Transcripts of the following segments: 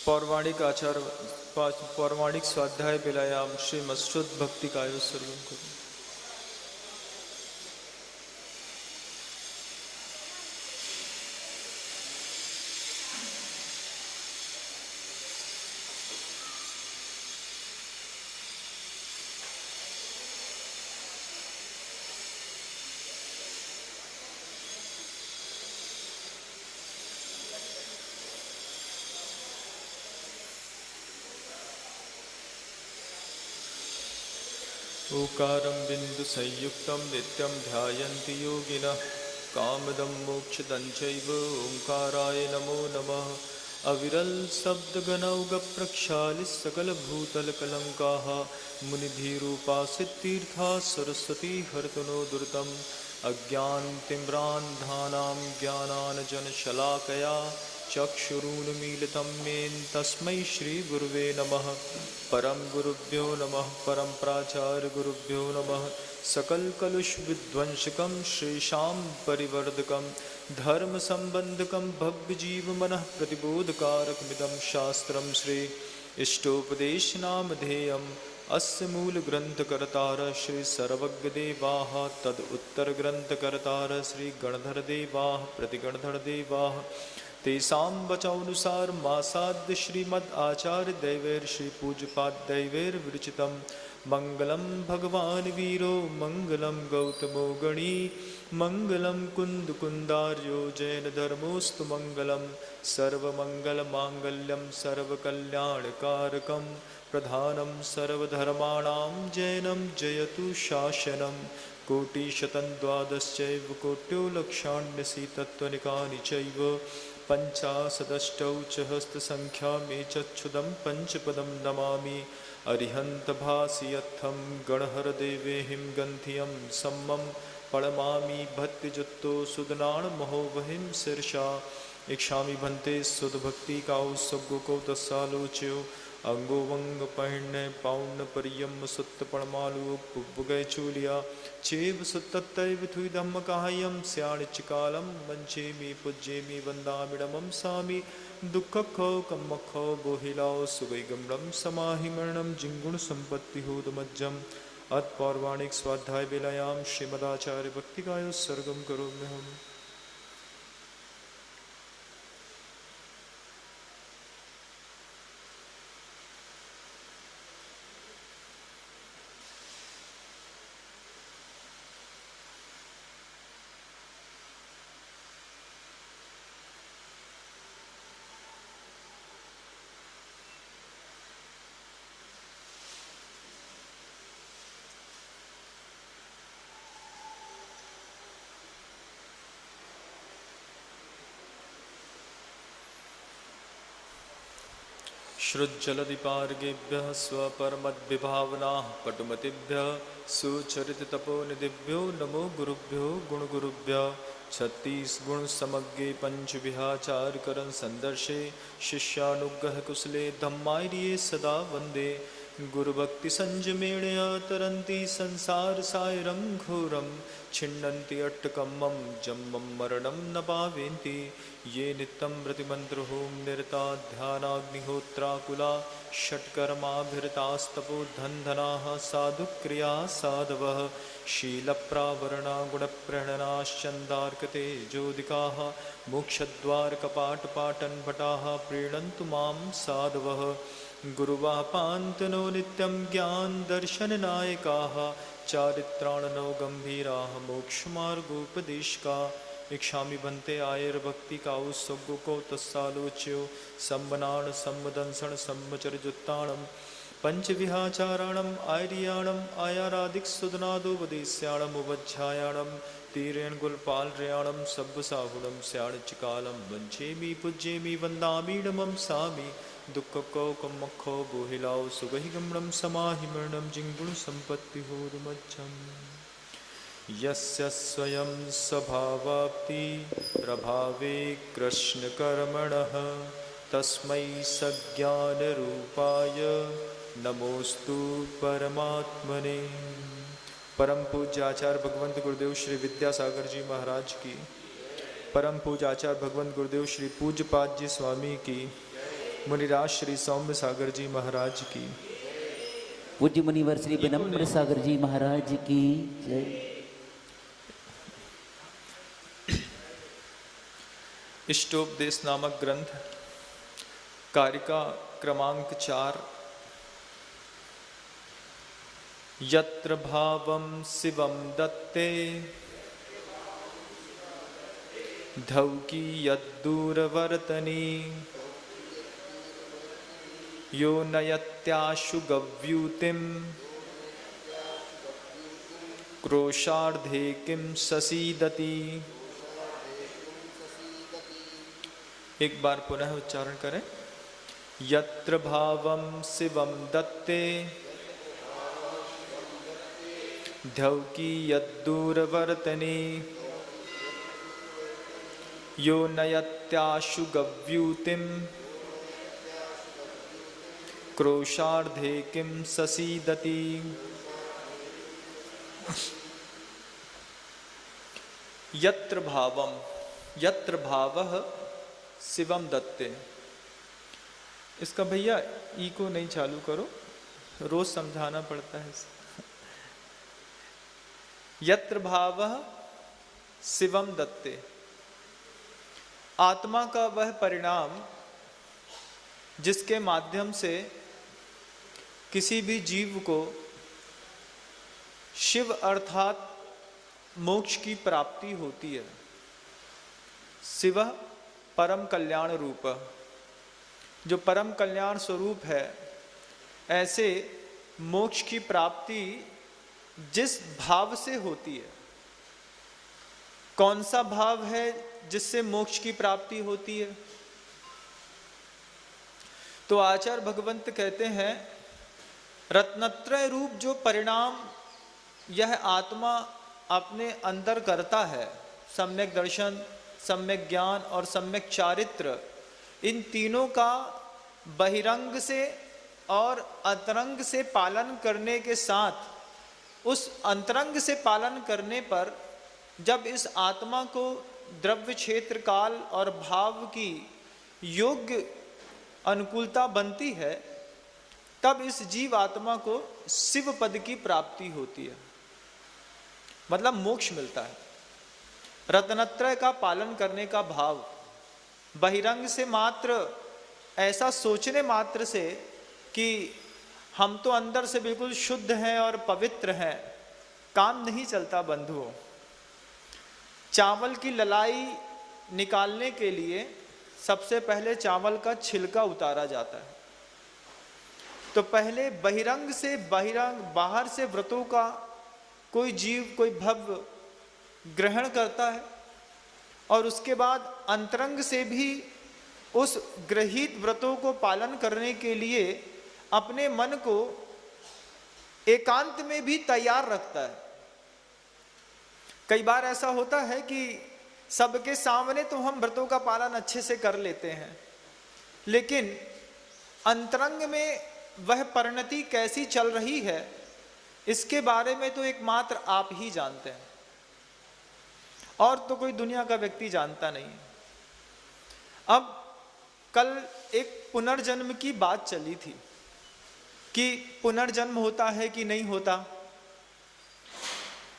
पौराणिक स्वाध्याय बेलायाम श्रीमद्शुद्ध भक्ति कायो सर्वं करो। ओकारं बिंदु संयुक्तं नित्यं ध्यायन्ति योगिनः कामदं मोक्षदं चैव ओंकाराय नमो नमः। अविरल शब्द गणौग प्रक्षालित सकल भूतल कलंकाः मुनिधीरूपासित तीर्था सरस्वती हर्तनो दुर्तम अज्ञानतिम्रान्धानां ज्ञानाञ्जनशलाकया चक्षुरुन्मीलितं येन तस्मै श्रीगुरुवे नमः। परम गुरुभ्यो नमः। परम प्राचार्य गुरुभ्यो नमः। सकलकलुषविध्वंसकं श्रीशां परिवर्धकं धर्म संबंधकं भव्यजीवमनः प्रतिबोधकारकमिदं शास्त्रं श्री इष्टोपदेशनामधेयम् अस्य मूलग्रन्थकर्तारः श्री सर्वज्ञदेवाः तद उत्तरग्रन्थकर्तारः श्री गणधरदेवाः प्रतिगणधरदेवाः तेषां वचानुसार मासाद्य श्रीमद् आचार्य दैवैर श्री पूज्यपाद दैवैर विरचितं मंगलम भगवान वीरो मंगलम गौतमो गणी मंगलम कुंद कुंदार्यो जैन धर्मोस्तु मंगलम सर्वमंगल मांगल्यम सर्वकल्याणकारकम प्रधानम सर्वधर्माणां जैनम जयतु शासनम कोटिशतं द्वादशैव कोट्यो लक्षाण्यसि तत्त्वनिकानि चैव पंचाशदष्टौ च हस्तसंख्यामे चक्षुदं पंचपदं नमामि। अरिहन्तभासियत्थं गणहरदेवेहिं गन्धियं सम्मं पणमामि भक्तिजुक्तो सुदनाणमहोवहिं शीर्षा इक्षामि भन्ते सुधभक्ति काउ सग्गुको दस्सालोच्यो अंगोवंग पहिण्य पाउण्य परियम सुत्त पणमालु पुब्बुगै चूलिया चेव सुत्तत्तैव थुई धम्मकाह्यं स्याणिच्चिकालं वञ्चेमि पूज्येमि वन्दामिडमं सामि दुःखखो कम्मखो बोहिलाओ सुगैगम्रं समाहि मरणं जिंगुण संपत्ति होदमज्जम्। अत्पौर्वाणिक स्वाध्याय बेलायां श्रीमदाचार्य भक्तिकायो सर्गम करोम्यहम्। श्रुज्जलधिपार्गेभ्यः स्वपरमद्विभावनाः पटुमतिभ्यः सुचरिततपोनिधिभ्यो नमो गुरुभ्यो गुणगुरुभ्यः। 36 गुण समग्रे पंचविहाचारकरण संदर्शे शिष्यानुग्रह कुशले धम्मार्ये सदा वंदे गुरुभक्ति संजमेणय तरन्ति संसार सायरं घोरं छिन्नन्ति अट्टकम्मं जम्मं मरणं न पावेन्ति ये नित्यं प्रतिमन्त्रहोम निरता ध्यानाग्निहोत्राकुला षट्कर्माभिरतास्तपोधन्धनाः साधुक्रिया साधवः शीलप्रावरणा गुणप्रणनाश्चन्दार्कतेजोदिकाः मोक्षद्वारकपाटपाटनभटाः प्रीणन्तु मां साधवः गुरुवापान्तनो नित्यं ज्ञानदर्शननायकाः चारित्राणनो गम्भीराः मोक्षमार्गोपदेशका इक्षामि भन्ते आयुर्भक्ति काउ सग्गुको तस्सालोच्यो सम्मनाण सम्मदंसण सम्मचरजुत्ताणं पंचविहाचाराणम् आर्याणम् आयारादिक्सुदनादोपदेश्याणम् उपध्यायाणं तीरेण गुलपालर्याणं सब्बसाहुणं स्याणचिकालं वञ्चेमि पूज्येमि वन्दामीडमं सामि दुःखको कम्मखो बोहिलाओ सुगहिगम्रं समाहि मरणं जिंगुण संपत्ति होरुमज्जम्। यस्य स्वयं स्वभावाप्ति प्रभावे कृष्णकर्मणः तस्मै सज्ञानरूपाय नमोस्तु परमात्मने। परम पूज्य आचार्य भगवंत गुरुदेव श्री विद्यासागर जी महाराज की, परम पूज्य आचार्य भगवंत गुरुदेव श्री पूज्यपाद जी स्वामी की, मुनिराज श्री सौम्य सागर जी महाराज की, पूज्य मुनिवर श्री विनम्र सागर जी महाराज की जय। इष्टोपदेश नामक ग्रंथ कारिका क्रमांक 4। यत्र भावं शिवं दत्ते धौकी यद्दूरवर्तनी यो नयत्याशु गव्यूतिम क्रोशार्धे किं ससीदति। एक बार पुनः उच्चारण करें। यत्र भावं शिवं दत्ते धौकी यद्दूरवर्तनी यो नयत्याशु गव्यूतिम क्रोशार्धे किं ससीदति। यत्र भावम, यत्र भावः शिवम दत्ते। इसका भैया ई को नहीं चालू करो, रोज समझाना पड़ता है। यत्र भावः शिवम दत्ते, आत्मा का वह परिणाम जिसके माध्यम से किसी भी जीव को शिव अर्थात मोक्ष की प्राप्ति होती है। शिव परम कल्याण रूप, जो परम कल्याण स्वरूप है, ऐसे मोक्ष की प्राप्ति जिस भाव से होती है। कौन सा भाव है जिससे मोक्ष की प्राप्ति होती है? तो आचार्य भगवंत कहते हैं, रत्नत्रय रूप जो परिणाम यह आत्मा अपने अंदर करता है, सम्यक दर्शन, सम्यक ज्ञान और सम्यक चारित्र, इन तीनों का बहिरंग से और अंतरंग से पालन करने के साथ, उस अंतरंग से पालन करने पर जब इस आत्मा को द्रव्य क्षेत्र काल और भाव की योग्य अनुकूलता बनती है, तब इस जीव आत्मा को शिव पद की प्राप्ति होती है, मतलब मोक्ष मिलता है। रत्नत्रय का पालन करने का भाव बहिरंग से मात्र ऐसा सोचने मात्र से कि हम तो अंदर से बिल्कुल शुद्ध हैं और पवित्र हैं, काम नहीं चलता बंधुओं। चावल की ललाई निकालने के लिए सबसे पहले चावल का छिलका उतारा जाता है। तो पहले बहिरंग से बाहर से व्रतों का कोई जीव, कोई भव ग्रहण करता है और उसके बाद अंतरंग से भी उस ग्रहित व्रतों को पालन करने के लिए अपने मन को एकांत में भी तैयार रखता है। कई बार ऐसा होता है कि सबके सामने तो हम व्रतों का पालन अच्छे से कर लेते हैं, लेकिन अंतरंग में वह परिणति कैसी चल रही है, इसके बारे में तो एकमात्र आप ही जानते हैं, और तो कोई दुनिया का व्यक्ति जानता नहीं है। अब कल एक पुनर्जन्म की बात चली थी कि पुनर्जन्म होता है कि नहीं होता,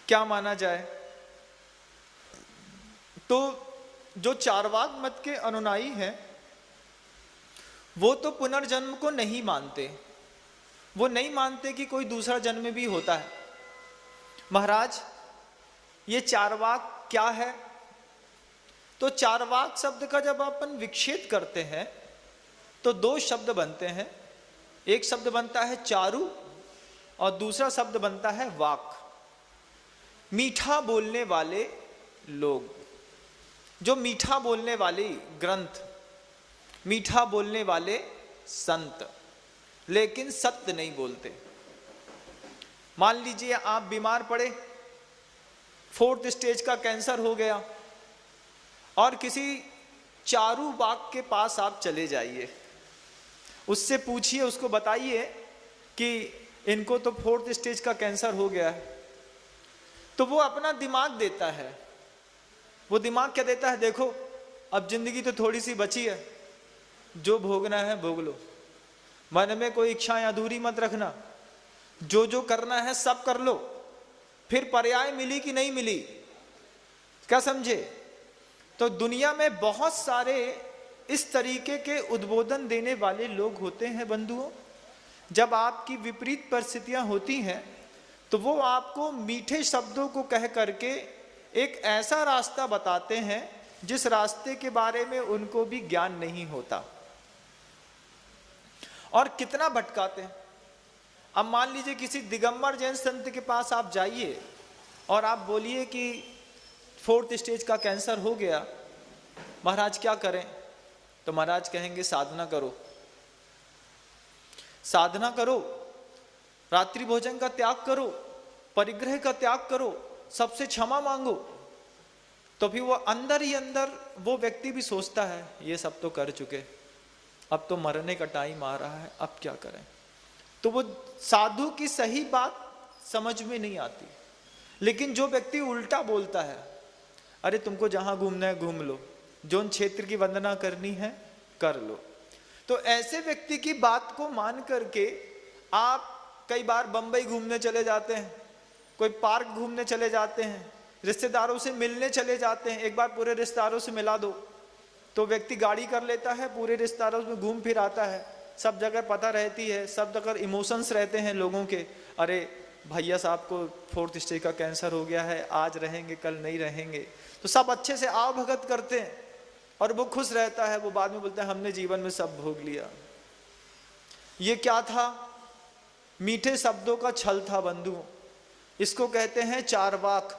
क्या माना जाए। तो जो चारवाक मत के अनुयायी हैं वो तो पुनर्जन्म को नहीं मानते, वो नहीं मानते कि कोई दूसरा जन्म भी होता है। महाराज, ये चारवाक क्या है? तो चारवाक शब्द का जब अपन विक्षेप करते हैं तो दो शब्द बनते हैं। एक शब्द बनता है चारु और दूसरा शब्द बनता है वाक। मीठा बोलने वाले लोग, जो मीठा बोलने वाले ग्रंथ, मीठा बोलने वाले संत, लेकिन सत्य नहीं बोलते। मान लीजिए आप बीमार पड़े, 4th स्टेज का कैंसर हो गया, और किसी चारू वाक के पास आप चले जाइए, उससे पूछिए, उसको बताइए कि इनको तो 4th स्टेज का कैंसर हो गया है, तो वो अपना दिमाग देता है। वो दिमाग क्या देता है? देखो, अब जिंदगी तो थोड़ी सी बची है, जो भोगना है भोग लो, मन में कोई इच्छाएं अधूरी मत रखना, जो जो करना है सब कर लो, फिर पर्याय मिली कि नहीं मिली, क्या समझे। तो दुनिया में बहुत सारे इस तरीके के उद्बोधन देने वाले लोग होते हैं बंधुओं। जब आपकी विपरीत परिस्थितियां होती हैं तो वो आपको मीठे शब्दों को कह करके एक ऐसा रास्ता बताते हैं जिस रास्ते के बारे में उनको भी ज्ञान नहीं होता, और कितना भटकाते हैं। अब मान लीजिए किसी दिगंबर जैन संत के पास आप जाइए और आप बोलिए कि 4th स्टेज का कैंसर हो गया, महाराज क्या करें, तो महाराज कहेंगे साधना करो, साधना करो, रात्रि भोजन का त्याग करो, परिग्रह का त्याग करो, सबसे क्षमा मांगो। तो फिर वो अंदर ही अंदर वो व्यक्ति भी सोचता है ये सब तो कर चुके, अब तो मरने का टाइम आ रहा है, अब क्या करें। तो वो साधु की सही बात समझ में नहीं आती। लेकिन जो व्यक्ति उल्टा बोलता है, अरे तुमको जहां घूमना है घूम लो, जोन क्षेत्र की वंदना करनी है कर लो, तो ऐसे व्यक्ति की बात को मान करके आप कई बार बंबई घूमने चले जाते हैं, कोई पार्क घूमने चले जाते हैं, रिश्तेदारों से मिलने चले जाते हैं, एक बार पूरे रिश्तेदारों से मिला दो, तो व्यक्ति गाड़ी कर लेता है, पूरे रिश्तेदारों में घूम फिर आता है, सब जगह पता रहती है, सब जगह इमोशंस रहते हैं लोगों के, अरे भैया साहब को 4th स्टेज का कैंसर हो गया है, आज रहेंगे कल नहीं रहेंगे, तो सब अच्छे से आव भगत करते हैं और वो खुश रहता है। वो बाद में बोलते हैं हमने जीवन में सब भोग लिया। ये क्या था, मीठे शब्दों का छल था बंधुओं। इसको कहते हैं चारवाक,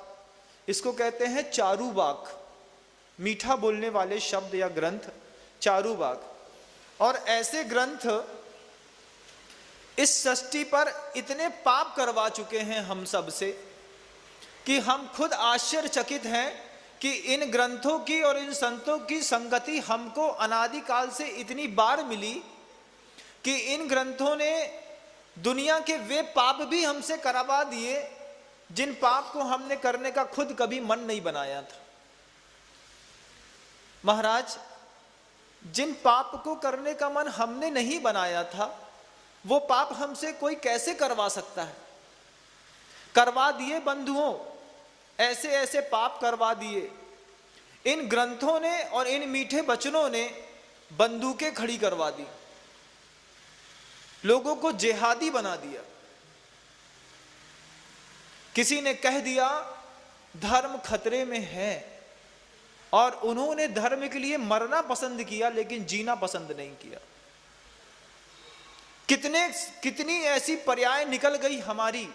इसको कहते हैं चारुवाक, मीठा बोलने वाले शब्द या ग्रंथ चारुवाक। और ऐसे ग्रंथ इस सृष्टि पर इतने पाप करवा चुके हैं हम सब से कि हम खुद आश्चर्यचकित हैं कि इन ग्रंथों की और इन संतों की संगति हमको अनादिकाल से इतनी बार मिली कि इन ग्रंथों ने दुनिया के वे पाप भी हमसे करवा दिए जिन पाप को हमने करने का खुद कभी मन नहीं बनाया था। महाराज, जिन पाप को करने का मन हमने नहीं बनाया था वो पाप हमसे कोई कैसे करवा सकता है। करवा दिए बंधुओं, ऐसे ऐसे पाप करवा दिए। इन ग्रंथों ने और इन मीठे वचनों ने बंदूकें खड़ी करवा दी, लोगों को जिहादी बना दिया। किसी ने कह दिया धर्म खतरे में है और उन्होंने धर्म के लिए मरना पसंद किया लेकिन जीना पसंद नहीं किया। कितनी ऐसी पर्याय निकल गई हमारी,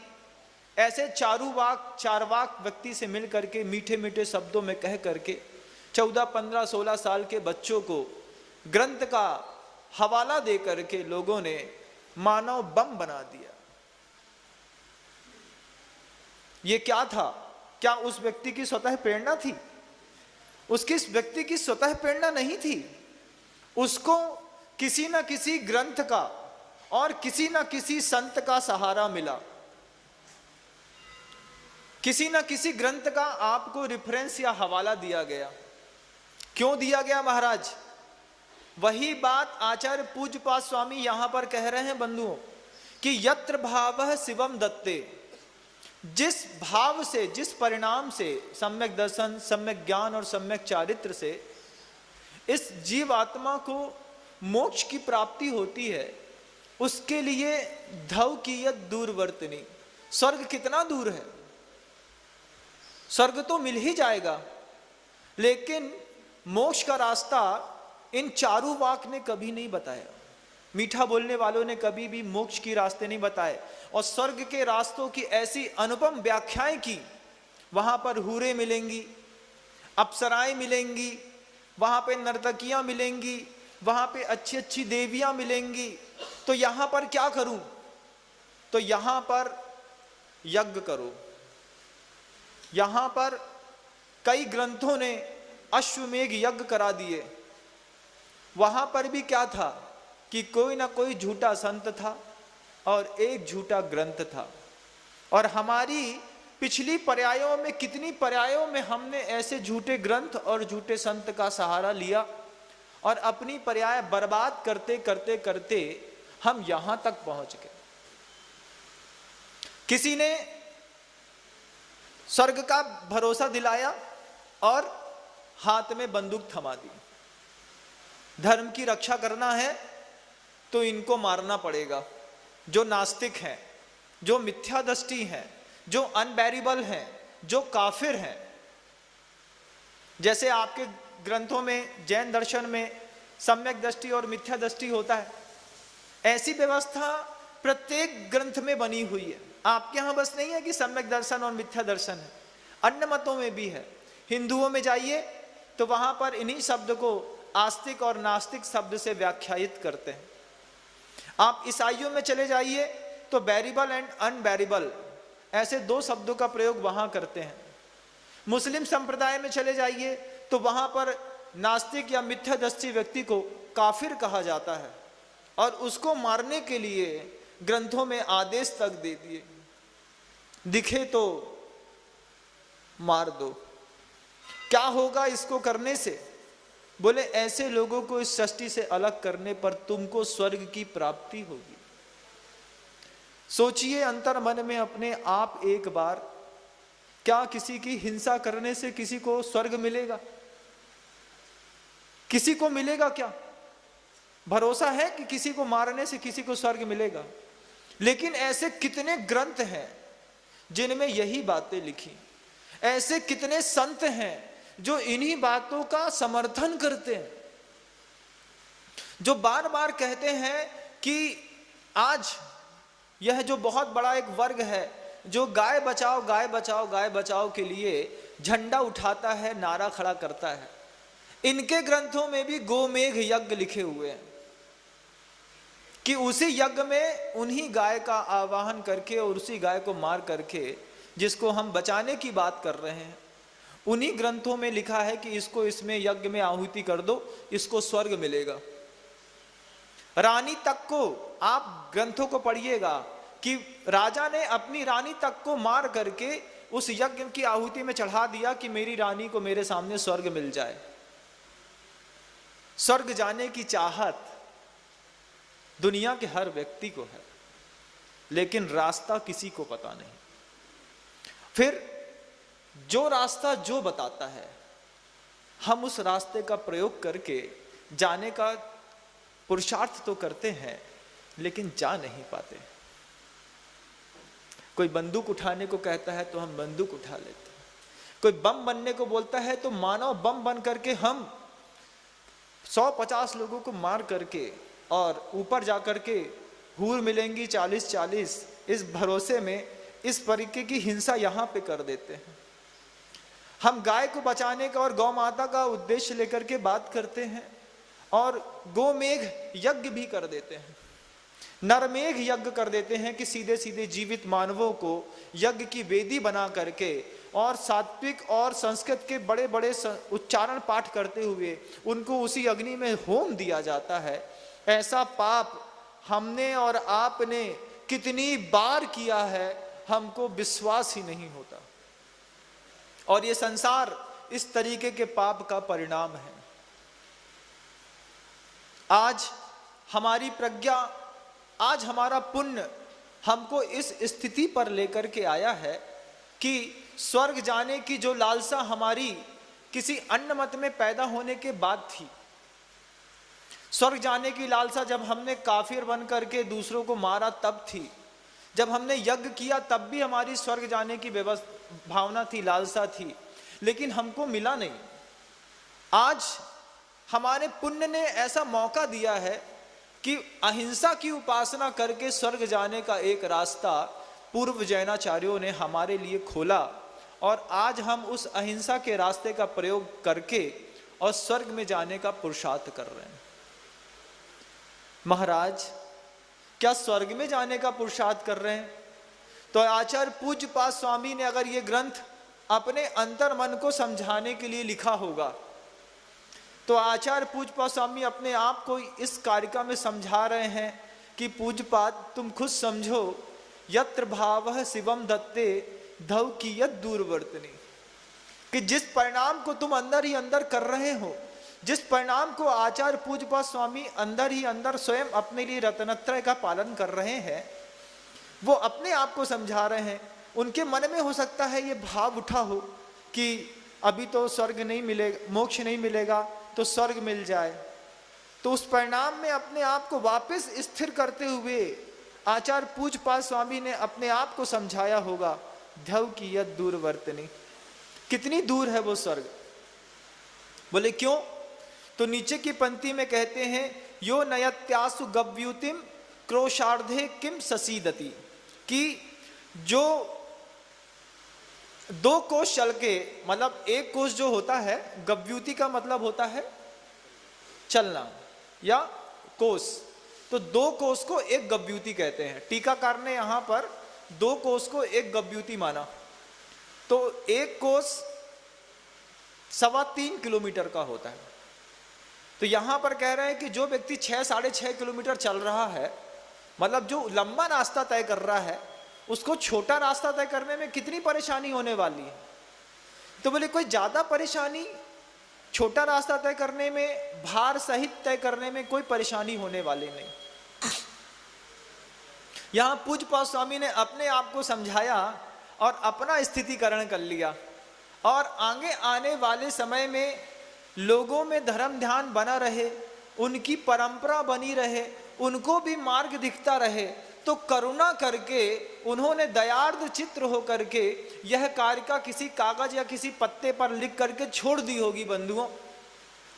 ऐसे चारवाक व्यक्ति से मिल करके मीठे मीठे शब्दों में कह करके 14, 15, 16 साल के बच्चों को ग्रंथ का हवाला दे करके लोगों ने मानव बम बना दिया। ये क्या था? क्या उस व्यक्ति की स्वतः प्रेरणा थी? उसकी व्यक्ति की स्वतः प्रेरणा नहीं थी। उसको किसी न किसी ग्रंथ का और किसी न किसी संत का सहारा मिला। किसी न किसी ग्रंथ का आपको रेफरेंस या हवाला दिया गया। क्यों दिया गया महाराज? वही बात आचार्य पूज्यपाद स्वामी यहां पर कह रहे हैं बंधुओं कि यत्र भावः शिवम दत्ते। जिस भाव से, जिस परिणाम से, सम्यक दर्शन, सम्यक ज्ञान और सम्यक चारित्र से इस जीवात्मा को मोक्ष की प्राप्ति होती है, उसके लिए धव कियत दूरवर्तिनी। स्वर्ग कितना दूर है? स्वर्ग तो मिल ही जाएगा, लेकिन मोक्ष का रास्ता इन चारू वाक ने कभी नहीं बताया। मीठा बोलने वालों ने कभी भी मोक्ष की रास्ते नहीं बताए और स्वर्ग के रास्तों की ऐसी अनुपम व्याख्याएं की। वहां पर हूरें मिलेंगी, अप्सराएं मिलेंगी, वहां पे नर्तकियां मिलेंगी, वहां पे अच्छी अच्छी देवियां मिलेंगी। तो यहां पर क्या करूं? तो यहां पर यज्ञ करो। यहां पर कई ग्रंथों ने अश्वमेघ यज्ञ करा दिए। वहां पर भी क्या था कि कोई ना कोई झूठा संत था और एक झूठा ग्रंथ था। और हमारी पिछली पर्यायों में, कितनी पर्यायों में हमने ऐसे झूठे ग्रंथ और झूठे संत का सहारा लिया और अपनी पर्याय बर्बाद करते करते करते हम यहां तक पहुंच गए। किसी ने स्वर्ग का भरोसा दिलाया और हाथ में बंदूक थमा दी, धर्म की रक्षा करना है तो इनको मारना पड़ेगा। जो नास्तिक हैं, जो मिथ्या दृष्टि हैं, जो अनबैरिबल हैं, जो काफिर हैं, जैसे आपके ग्रंथों में जैन दर्शन में सम्यक दृष्टि और मिथ्या दृष्टि होता है, ऐसी व्यवस्था प्रत्येक ग्रंथ में बनी हुई है। आपके यहां बस नहीं है कि सम्यक दर्शन और मिथ्या दर्शन है, अन्य मतों में भी है। हिंदुओं में जाइए तो वहां पर इन्हीं शब्द को आस्तिक और नास्तिक शब्द से व्याख्यायित करते हैं। आप ईसाइयों में चले जाइए तो बैरिबल एंड अनबैरिबल ऐसे दो शब्दों का प्रयोग वहां करते हैं। मुस्लिम संप्रदाय में चले जाइए तो वहां पर नास्तिक या मिथ्यादृष्टि व्यक्ति को काफिर कहा जाता है और उसको मारने के लिए ग्रंथों में आदेश तक दे दिए, दिखे तो मार दो। क्या होगा इसको करने से? बोले ऐसे लोगों को इस सृष्टि से अलग करने पर तुमको स्वर्ग की प्राप्ति होगी। सोचिए अंतर मन में अपने आप एक बार, क्या किसी की हिंसा करने से किसी को स्वर्ग मिलेगा? किसी को मिलेगा क्या? भरोसा है कि किसी को मारने से किसी को स्वर्ग मिलेगा? लेकिन ऐसे कितने ग्रंथ हैं जिनमें यही बातें लिखी, ऐसे कितने संत हैं जो इन्हीं बातों का समर्थन करते हैं, जो बार बार कहते हैं कि आज यह जो बहुत बड़ा एक वर्ग है जो गाय बचाओ गाय बचाओ गाय बचाओ के लिए झंडा उठाता है, नारा खड़ा करता है, इनके ग्रंथों में भी गोमेघ यज्ञ लिखे हुए हैं कि उसी यज्ञ में उन्हीं गाय का आवाहन करके और उसी गाय को मार करके जिसको हम बचाने की बात कर रहे हैं, उन्हीं ग्रंथों में लिखा है कि इसको इसमें यज्ञ में आहुति कर दो, इसको स्वर्ग मिलेगा। रानी तक को आप ग्रंथों को पढ़िएगा कि राजा ने अपनी रानी तक को मार करके उस यज्ञ की आहुति में चढ़ा दिया कि मेरी रानी को मेरे सामने स्वर्ग मिल जाए। स्वर्ग जाने की चाहत दुनिया के हर व्यक्ति को है, लेकिन रास्ता किसी को पता नहीं। फिर जो रास्ता जो बताता है, हम उस रास्ते का प्रयोग करके जाने का पुरुषार्थ तो करते हैं, लेकिन जा नहीं पाते। कोई बंदूक उठाने को कहता है तो हम बंदूक उठा लेते हैं, कोई बम बनने को बोलता है तो मानव बम बन करके हम 150 लोगों को मार करके और ऊपर जाकर के हूर मिलेंगी 40-40 इस भरोसे में इस तरीके की हिंसा यहाँ पे कर देते हैं। हम गाय को बचाने का और गौ माता का उद्देश्य लेकर के बात करते हैं और गोमेघ यज्ञ भी कर देते हैं, नरमेघ यज्ञ कर देते हैं कि सीधे सीधे जीवित मानवों को यज्ञ की वेदी बना करके और सात्विक और संस्कृत के बड़े बड़े उच्चारण पाठ करते हुए उनको उसी अग्नि में होम दिया जाता है। ऐसा पाप हमने और आपने कितनी बार किया है, हमको विश्वास ही नहीं होता। और ये संसार इस तरीके के पाप का परिणाम है। आज हमारी प्रज्ञा, आज हमारा पुण्य हमको इस स्थिति पर लेकर के आया है कि स्वर्ग जाने की जो लालसा हमारी किसी अन्य मत में पैदा होने के बाद थी, स्वर्ग जाने की लालसा जब हमने काफिर बन करके दूसरों को मारा तब थी, जब हमने यज्ञ किया तब भी हमारी स्वर्ग जाने की भावना थी, लालसा थी, लेकिन हमको मिला नहीं। आज हमारे पुण्य ने ऐसा मौका दिया है कि अहिंसा की उपासना करके स्वर्ग जाने का एक रास्ता पूर्व जैनाचार्यों ने हमारे लिए खोला और आज हम उस अहिंसा के रास्ते का प्रयोग करके और स्वर्ग में जाने का पुरुषार्थ कर रहे हैं। महाराज, क्या स्वर्ग में जाने का पुरुषार्थ कर रहे हैं? तो आचार्य पूज्यपाद स्वामी ने अगर ये ग्रंथ अपने अंतर मन को समझाने के लिए लिखा होगा तो आचार्य पूज्यपाद स्वामी अपने आप को इस कारिका में समझा रहे हैं कि पूज्यपाद तुम खुद समझो, यत्र भावः शिवम दत्ते धव की यद दूरवर्तनी, कि जिस परिणाम को तुम अंदर ही अंदर कर रहे हो, जिस परिणाम को आचार्य पूज्यपाद स्वामी अंदर ही अंदर स्वयं अपने लिए रत्नत्रय का पालन कर रहे हैं, वो अपने आप को समझा रहे हैं। उनके मन में हो सकता है ये भाव उठा हो कि अभी तो स्वर्ग नहीं मिलेगा, मोक्ष नहीं मिलेगा तो स्वर्ग मिल जाए। तो उस परिणाम में अपने आप को वापस स्थिर करते हुए आचार्य पूज्यपाद स्वामी ने अपने आप को समझाया होगा, ध्यव की यद दूरवर्तनी, कितनी दूर है वो स्वर्ग। बोले क्यों? तो नीचे की पंक्ति में कहते हैं, यो नयत्यासु गव्युतिम क्रोशार्धे किम ससीदति, कि जो 2 कोस चल के, मतलब 1 कोस जो होता है, गव्युति का मतलब होता है चलना या कोस, तो 2 कोस को 1 गव्युति कहते हैं। टीकाकार ने यहां पर 2 कोस को 1 गव्युति माना। तो 1 कोस 3.25 किलोमीटर का होता है। तो यहां पर कह रहे हैं कि जो व्यक्ति 6-6.5 किलोमीटर चल रहा है, मतलब जो लंबा रास्ता तय कर रहा है, उसको छोटा रास्ता तय करने में कितनी परेशानी होने वाली है। तो बोले कोई ज्यादा परेशानी, छोटा रास्ता तय करने में, भार सहित तय करने में कोई परेशानी होने वाली नहीं। यहां पूज्यपाद स्वामी ने अपने आप को समझाया और अपना स्थितिकरण कर लिया, और आगे आने वाले समय में लोगों में धर्म ध्यान बना रहे, उनकी परंपरा बनी रहे, उनको भी मार्ग दिखता रहे, तो करुणा करके उन्होंने दयार्द्र चित्र होकर के यह कारिका किसी कागज या किसी पत्ते पर लिख करके छोड़ दी होगी बंधुओं।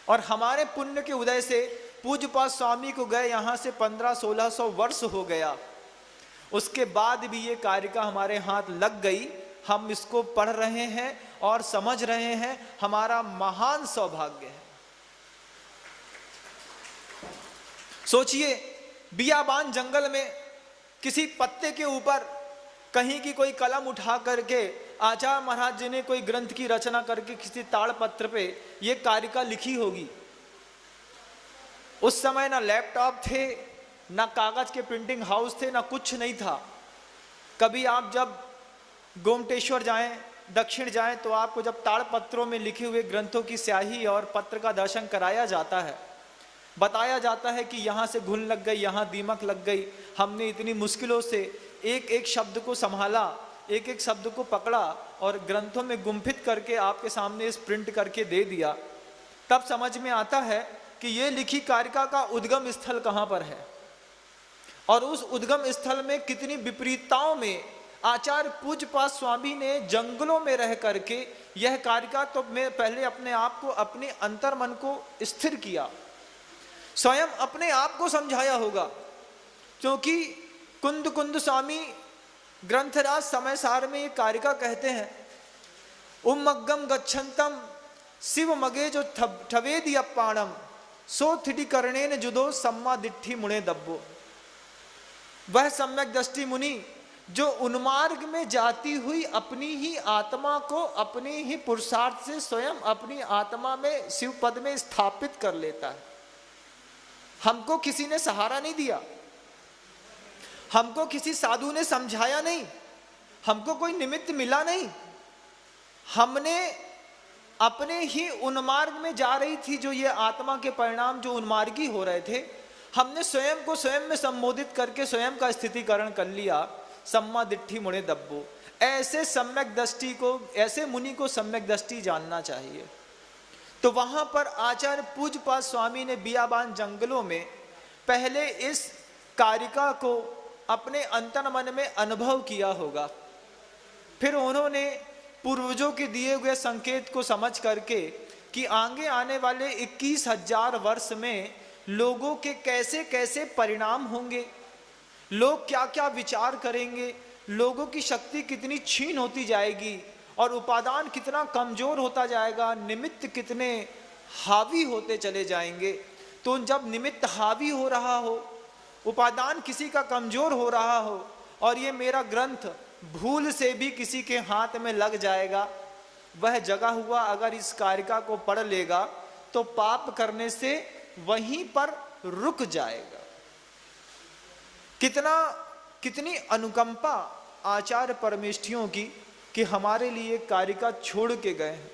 और हमारे पुण्य के उदय से पूज्यपाद स्वामी को गए यहाँ से 1500-1600 वर्ष हो गया, उसके बाद भी ये कारिका हमारे हाथ लग गई, हम इसको पढ़ रहे हैं और समझ रहे हैं, हमारा महान सौभाग्य है। सोचिए, बियाबान जंगल में किसी पत्ते के ऊपर कहीं की कोई कलम उठा करके आचार्य महाराज जी ने कोई ग्रंथ की रचना करके किसी ताड़पत्र पे ये कारिका लिखी होगी। उस समय ना लैपटॉप थे, ना कागज के प्रिंटिंग हाउस थे, ना कुछ नहीं था। कभी आप जब गोमटेश्वर जाएं, दक्षिण जाएं, तो आपको जब ताड़पत्रों में लिखे हुए ग्रंथों की स्याही और पत्र का दर्शन कराया जाता है, बताया जाता है कि यहाँ से घुन लग गई, यहाँ दीमक लग गई, हमने इतनी मुश्किलों से एक एक शब्द को संभाला, एक एक शब्द को पकड़ा और ग्रंथों में गुम्फित करके आपके सामने इस प्रिंट करके दे दिया। तब समझ में आता है कि ये लिखी कारिका का उद्गम स्थल कहाँ पर है, और उस उद्गम स्थल में कितनी विपरीतताओं में आचार्य पूज्यपाद स्वामी ने जंगलों में रह करके यह कारिका, तो मैं पहले अपने आप को, अपने अंतर मन को स्थिर किया, स्वयं अपने आप को समझाया होगा। क्योंकि कुंद कुंद स्वामी ग्रंथराज समय सार में ये कारिका कहते हैं, उम्मग्गम गच्छन्तम शिव मगे जो ठवेदी अपाणम सो थिटी कर्णेन जुदो सम्मा दिट्ठी मुने दब्बो। वह सम्यक दृष्टि मुनि जो उन्मार्ग में जाती हुई अपनी ही आत्मा को अपने ही पुरुषार्थ से स्वयं अपनी आत्मा में शिव पद में स्थापित कर लेता है। हमको किसी ने सहारा नहीं दिया, हमको किसी साधु ने समझाया नहीं, हमको कोई निमित्त मिला नहीं, हमने अपने ही उन्मार्ग में जा रही थी जो ये आत्मा के परिणाम जो उन्मार्गी हो रहे थे, हमने स्वयं को स्वयं में संबोधित करके स्वयं का स्थितिकरण कर लिया। सम्मा दिट्ठी मुने दब्बो। ऐसे सम्यक दृष्टि को, ऐसे मुनि को सम्यक दृष्टि जानना चाहिए। तो वहां पर आचार्य पूज्यपाद स्वामी ने बियाबान जंगलों में पहले इस कारिका को अपने अंतन मन में अनुभव किया होगा, फिर उन्होंने पूर्वजों के दिए हुए संकेत को समझ करके कि आगे आने वाले 21,000 वर्ष में लोगों के कैसे कैसे परिणाम होंगे, लोग क्या क्या विचार करेंगे, लोगों की शक्ति कितनी क्षीण होती जाएगी और उपादान कितना कमजोर होता जाएगा, निमित्त कितने हावी होते चले जाएंगे। तो जब निमित्त हावी हो रहा हो, उपादान किसी का कमजोर हो रहा हो और ये मेरा ग्रंथ भूल से भी किसी के हाथ में लग जाएगा, वह जगा हुआ अगर इस कारिका को पढ़ लेगा तो पाप करने से वहीं पर रुक जाएगा। कितनी अनुकंपा आचार्य परमेष्ठियों की कि हमारे लिए कारिका छोड़ के गए हैं,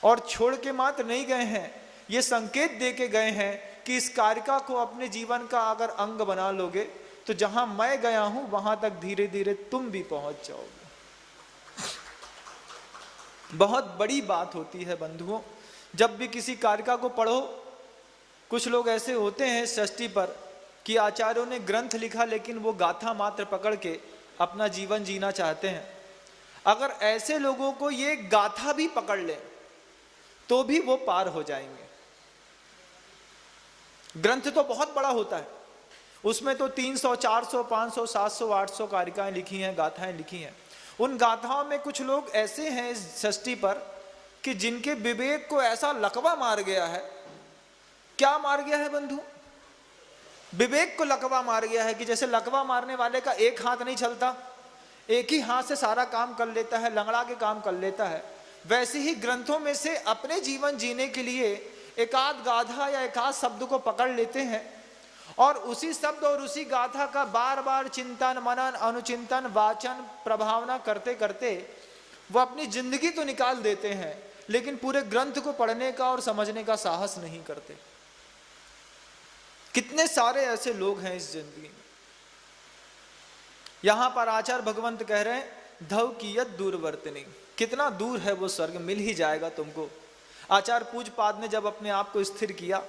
और छोड़ के मात्र नहीं गए हैं, ये संकेत दे के गए हैं कि इस कारिका को अपने जीवन का अगर अंग बना लोगे तो जहां मैं गया हूं वहां तक धीरे धीरे तुम भी पहुंच जाओगे। बहुत बड़ी बात होती है बंधुओं, जब भी किसी कारिका को पढ़ो। कुछ लोग ऐसे होते हैं षष्ठी पर कि आचार्यों ने ग्रंथ लिखा लेकिन वो गाथा मात्र पकड़ के अपना जीवन जीना चाहते हैं। अगर ऐसे लोगों को ये गाथा भी पकड़ ले तो भी वो पार हो जाएंगे। ग्रंथ तो बहुत बड़ा होता है, उसमें तो 300, 400, 500, 700, 800 कारिकाएं लिखी हैं, गाथाएं लिखी हैं। उन गाथाओं में कुछ लोग ऐसे हैं इस षष्ठी पर कि जिनके विवेक को ऐसा लकवा मार गया है। क्या मार गया है बंधु? विवेक को लकवा मार गया है कि जैसे लकवा मारने वाले का एक हाथ नहीं चलता, एक ही हाथ से सारा काम कर लेता है, लंगड़ा के काम कर लेता है, वैसे ही ग्रंथों में से अपने जीवन जीने के लिए एकाध गाथा या एकाध शब्द को पकड़ लेते हैं और उसी शब्द और उसी गाथा का बार बार चिंतन, मनन, अनुचिंतन, वाचन, प्रभावना करते करते वो अपनी जिंदगी तो निकाल देते हैं लेकिन पूरे ग्रंथ को पढ़ने का और समझने का साहस नहीं करते। कितने सारे ऐसे लोग हैं इस जिंदगी में। यहां पर आचार्य भगवंत कह रहे हैं धव कियत दूरवर्तिनी, कितना दूर है वो स्वर्ग, मिल ही जाएगा तुमको। आचार्य पूज्यपाद ने जब अपने आप को स्थिर किया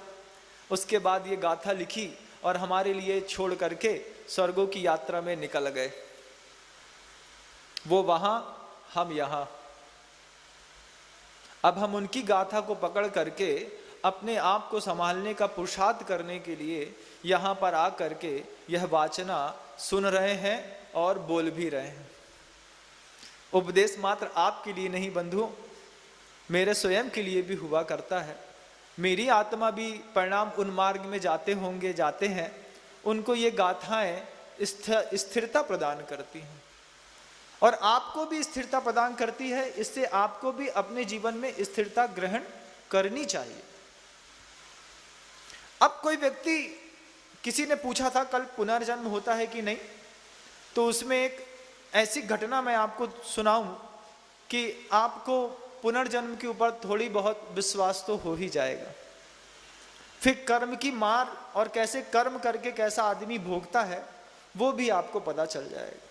उसके बाद ये गाथा लिखी और हमारे लिए छोड़ करके स्वर्गों की यात्रा में निकल गए। वो वहां, हम यहां। अब हम उनकी गाथा को पकड़ करके अपने आप को संभालने का पुरुषार्थ करने के लिए यहां पर आ करके यह वाचना सुन रहे हैं और बोल भी रहे हैं। उपदेश मात्र आपके लिए नहीं बंधुओं, मेरे स्वयं के लिए भी हुआ करता है। मेरी आत्मा भी परिणाम उन मार्ग में जाते होंगे, जाते हैं, उनको ये गाथाएं स्थिरता प्रदान करती हैं और आपको भी स्थिरता प्रदान करती है। इससे आपको भी अपने जीवन में स्थिरता ग्रहण करनी चाहिए। अब कोई व्यक्ति, किसी ने पूछा था कल पुनर्जन्म होता है कि नहीं, तो उसमें एक ऐसी घटना मैं आपको सुनाऊं कि आपको पुनर्जन्म के ऊपर थोड़ी बहुत विश्वास तो हो ही जाएगा। फिर कर्म की मार और कैसे कर्म करके कैसा आदमी भोगता है वो भी आपको पता चल जाएगा।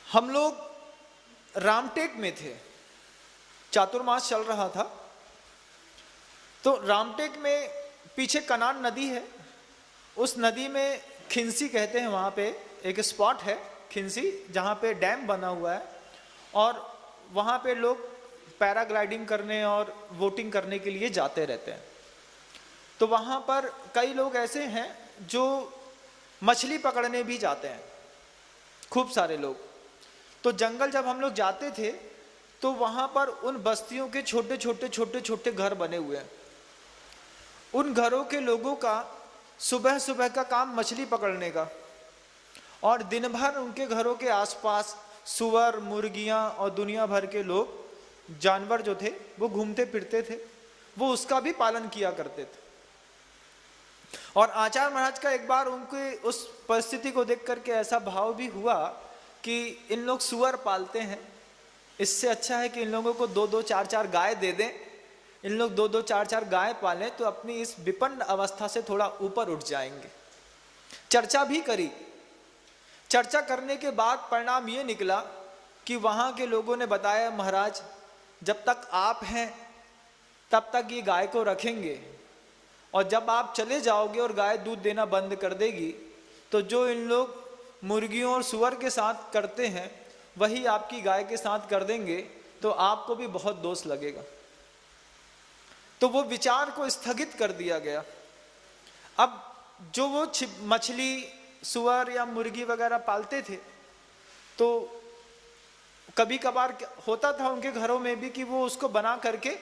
हम लोग रामटेक में थे, चातुर्मास चल रहा था, तो रामटेक में पीछे कनान नदी है, उस नदी में खिंसी कहते हैं, वहाँ पे एक स्पॉट है खिंसी जहाँ पे डैम बना हुआ है और वहाँ पे लोग पैराग्लाइडिंग करने और बोटिंग करने के लिए जाते रहते हैं। तो वहाँ पर कई लोग ऐसे हैं जो मछली पकड़ने भी जाते हैं, खूब सारे लोग। तो जंगल जब हम लोग जाते थे तो वहाँ पर उन बस्तियों के छोटे छोटे घर बने हुए हैं। उन घरों के लोगों का सुबह सुबह का काम मछली पकड़ने का और दिन भर उनके घरों के आसपास सुअर, मुर्गियां और दुनिया भर के लोग, जानवर जो थे वो घूमते फिरते थे, वो उसका भी पालन किया करते थे। और आचार्य महाराज का एक बार उनके उस परिस्थिति को देख करके ऐसा भाव भी हुआ कि इन लोग सुअर पालते हैं, इससे अच्छा है कि इन लोगों को 2-2, 4-4 गाय दे दें। इन लोग 2-2, 4-4 गाय पालें तो अपनी इस विपन्न अवस्था से थोड़ा ऊपर उठ जाएंगे। चर्चा भी करी। चर्चा करने के बाद परिणाम ये निकला कि वहाँ के लोगों ने बताया, महाराज जब तक आप हैं तब तक ये गाय को रखेंगे और जब आप चले जाओगे और गाय दूध देना बंद कर देगी तो जो इन लोग मुर्गियों और सुअर के साथ करते हैं वही आपकी गाय के साथ कर देंगे, तो आपको भी बहुत दोष लगेगा। तो वो विचार को स्थगित कर दिया गया। अब जो वो मछली, सुअर या मुर्गी वगैरह पालते थे तो कभी कभार होता था उनके घरों में भी कि वो उसको बना करके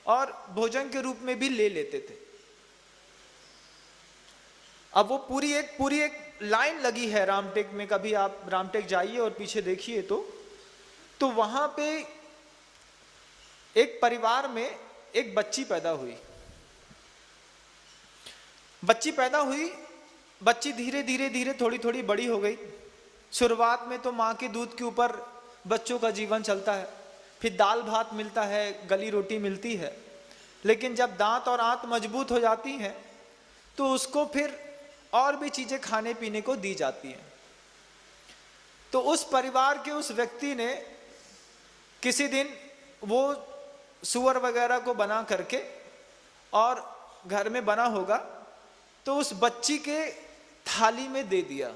और भोजन के रूप में भी ले लेते थे। अब वो पूरी एक लाइन लगी है रामटेक में, कभी आप रामटेक जाइए और पीछे देखिए तो वहां पे एक परिवार में एक बच्ची पैदा हुई। बच्ची धीरे धीरे थोड़ी बड़ी हो गई। शुरुआत में तो माँ के दूध के ऊपर बच्चों का जीवन चलता है, फिर दाल भात मिलता है, गली रोटी मिलती है। लेकिन जब दांत और आंत मजबूत हो जाती हैं तो उसको फिर और भी चीजें खाने पीने को दी जाती हैं। तो उस परिवार के उस व्यक्ति ने किसी दिन वो सुअर वगैरह को बना करके और घर में बना होगा तो उस बच्ची के थाली में दे दिया।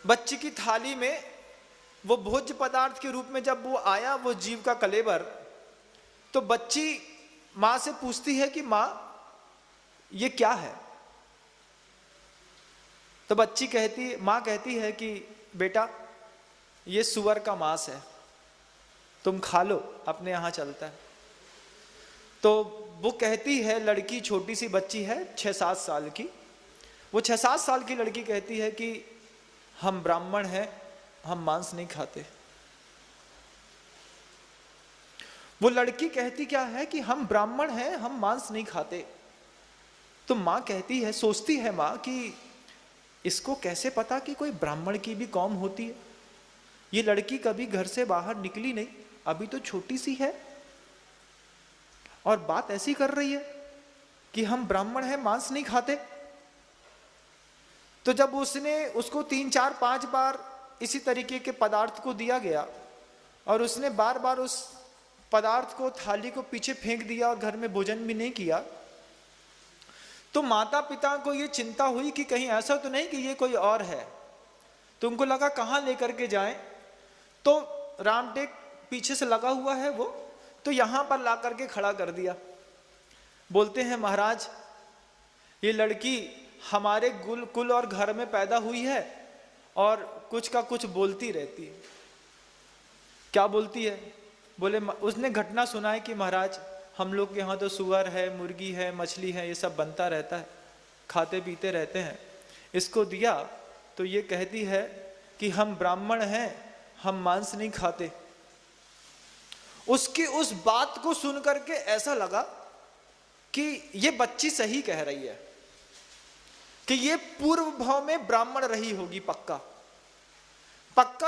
बच्ची की थाली में वो भोज्य पदार्थ के रूप में जब वो आया, वो जीव का कलेवर, तो बच्ची मां से पूछती है कि मां ये क्या है? तो मां कहती है कि बेटा ये सुअर का मांस है, तुम खा लो, अपने यहां चलता है। तो वो कहती है, लड़की छोटी सी बच्ची है 6-7 साल की, वो 6-7 साल की लड़की कहती है कि हम ब्राह्मण हैं, हम मांस नहीं खाते। वो लड़की कहती क्या है कि हम ब्राह्मण हैं, हम मांस नहीं खाते। तो मां कहती है, सोचती है मां कि इसको कैसे पता कि कोई ब्राह्मण की भी कौम होती है? ये लड़की कभी घर से बाहर निकली नहीं, अभी तो छोटी सी है और बात ऐसी कर रही है कि हम ब्राह्मण हैं, मांस नहीं खाते। तो जब उसने उसको 3-4-5 बार इसी तरीके के पदार्थ को दिया गया और उसने बार बार उस पदार्थ को, थाली को पीछे फेंक दिया और घर में भोजन भी नहीं किया, तो माता पिता को ये चिंता हुई कि कहीं ऐसा तो नहीं कि ये कोई और है। तो उनको लगा कहाँ लेकर के जाएं। तो रामटेक पीछे से लगा हुआ है वो, तो यहां पर ला करके खड़ा कर दिया। बोलते हैं महाराज ये लड़की हमारे कुल और घर में पैदा हुई है और कुछ का कुछ बोलती रहती है। क्या बोलती है? बोले उसने घटना सुनाई कि महाराज हम लोग के यहाँ तो सुअर है, मुर्गी है, मछली है, ये सब बनता रहता है, खाते पीते रहते हैं। इसको दिया तो ये कहती है कि हम ब्राह्मण हैं, हम मांस नहीं खाते। उसकी उस बात को सुन करके ऐसा लगा कि ये बच्ची सही कह रही है, कि ये पूर्व भाव में ब्राह्मण रही होगी पक्का।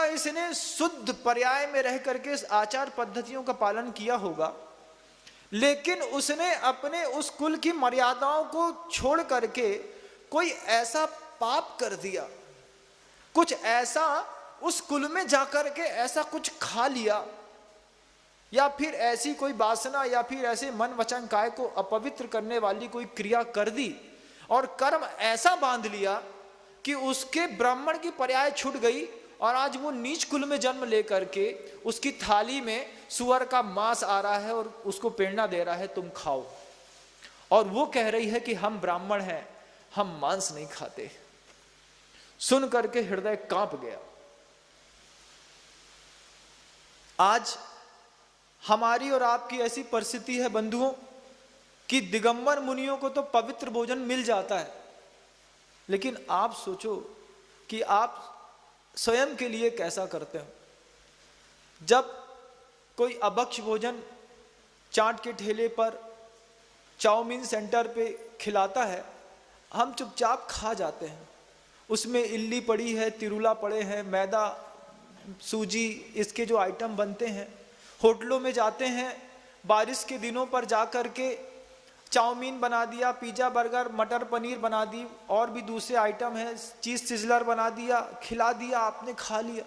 इसने शुद्ध पर्याय में रह करके इस आचार पद्धतियों का पालन किया होगा, लेकिन उसने अपने उस कुल की मर्यादाओं को छोड़ करके कोई ऐसा पाप कर दिया, कुछ ऐसा उस कुल में जाकर के ऐसा कुछ खा लिया, या फिर ऐसी कोई वासना या फिर ऐसे मन वचन काय को अपवित्र करने वाली कोई क्रिया कर दी और कर्म ऐसा बांध लिया कि उसके ब्राह्मण की पर्याय छूट गई और आज वो नीच कुल में जन्म लेकर के उसकी थाली में सुअर का मांस आ रहा है और उसको प्रेरणा दे रहा है तुम खाओ, और वो कह रही है कि हम ब्राह्मण हैं, हम मांस नहीं खाते। सुन करके हृदय कांप गया। आज हमारी और आपकी ऐसी परिस्थिति है बंधुओं कि दिगंबर मुनियों को तो पवित्र भोजन मिल जाता है, लेकिन आप सोचो कि आप स्वयं के लिए कैसा करते हो। जब कोई अभक्ष भोजन चाट के ठेले पर, चाउमीन सेंटर पे खिलाता है, हम चुपचाप खा जाते हैं। उसमें इल्ली पड़ी है, तिरुला पड़े हैं, मैदा, सूजी, इसके जो आइटम बनते हैं। होटलों में जाते हैं, बारिश के दिनों पर जाकर के चाउमीन बना दिया, पिज़्ज़ा, बर्गर, मटर पनीर बना दी, और भी दूसरे आइटम हैं, चीज़ सिजलर बना दिया, खिला दिया, आपने खा लिया।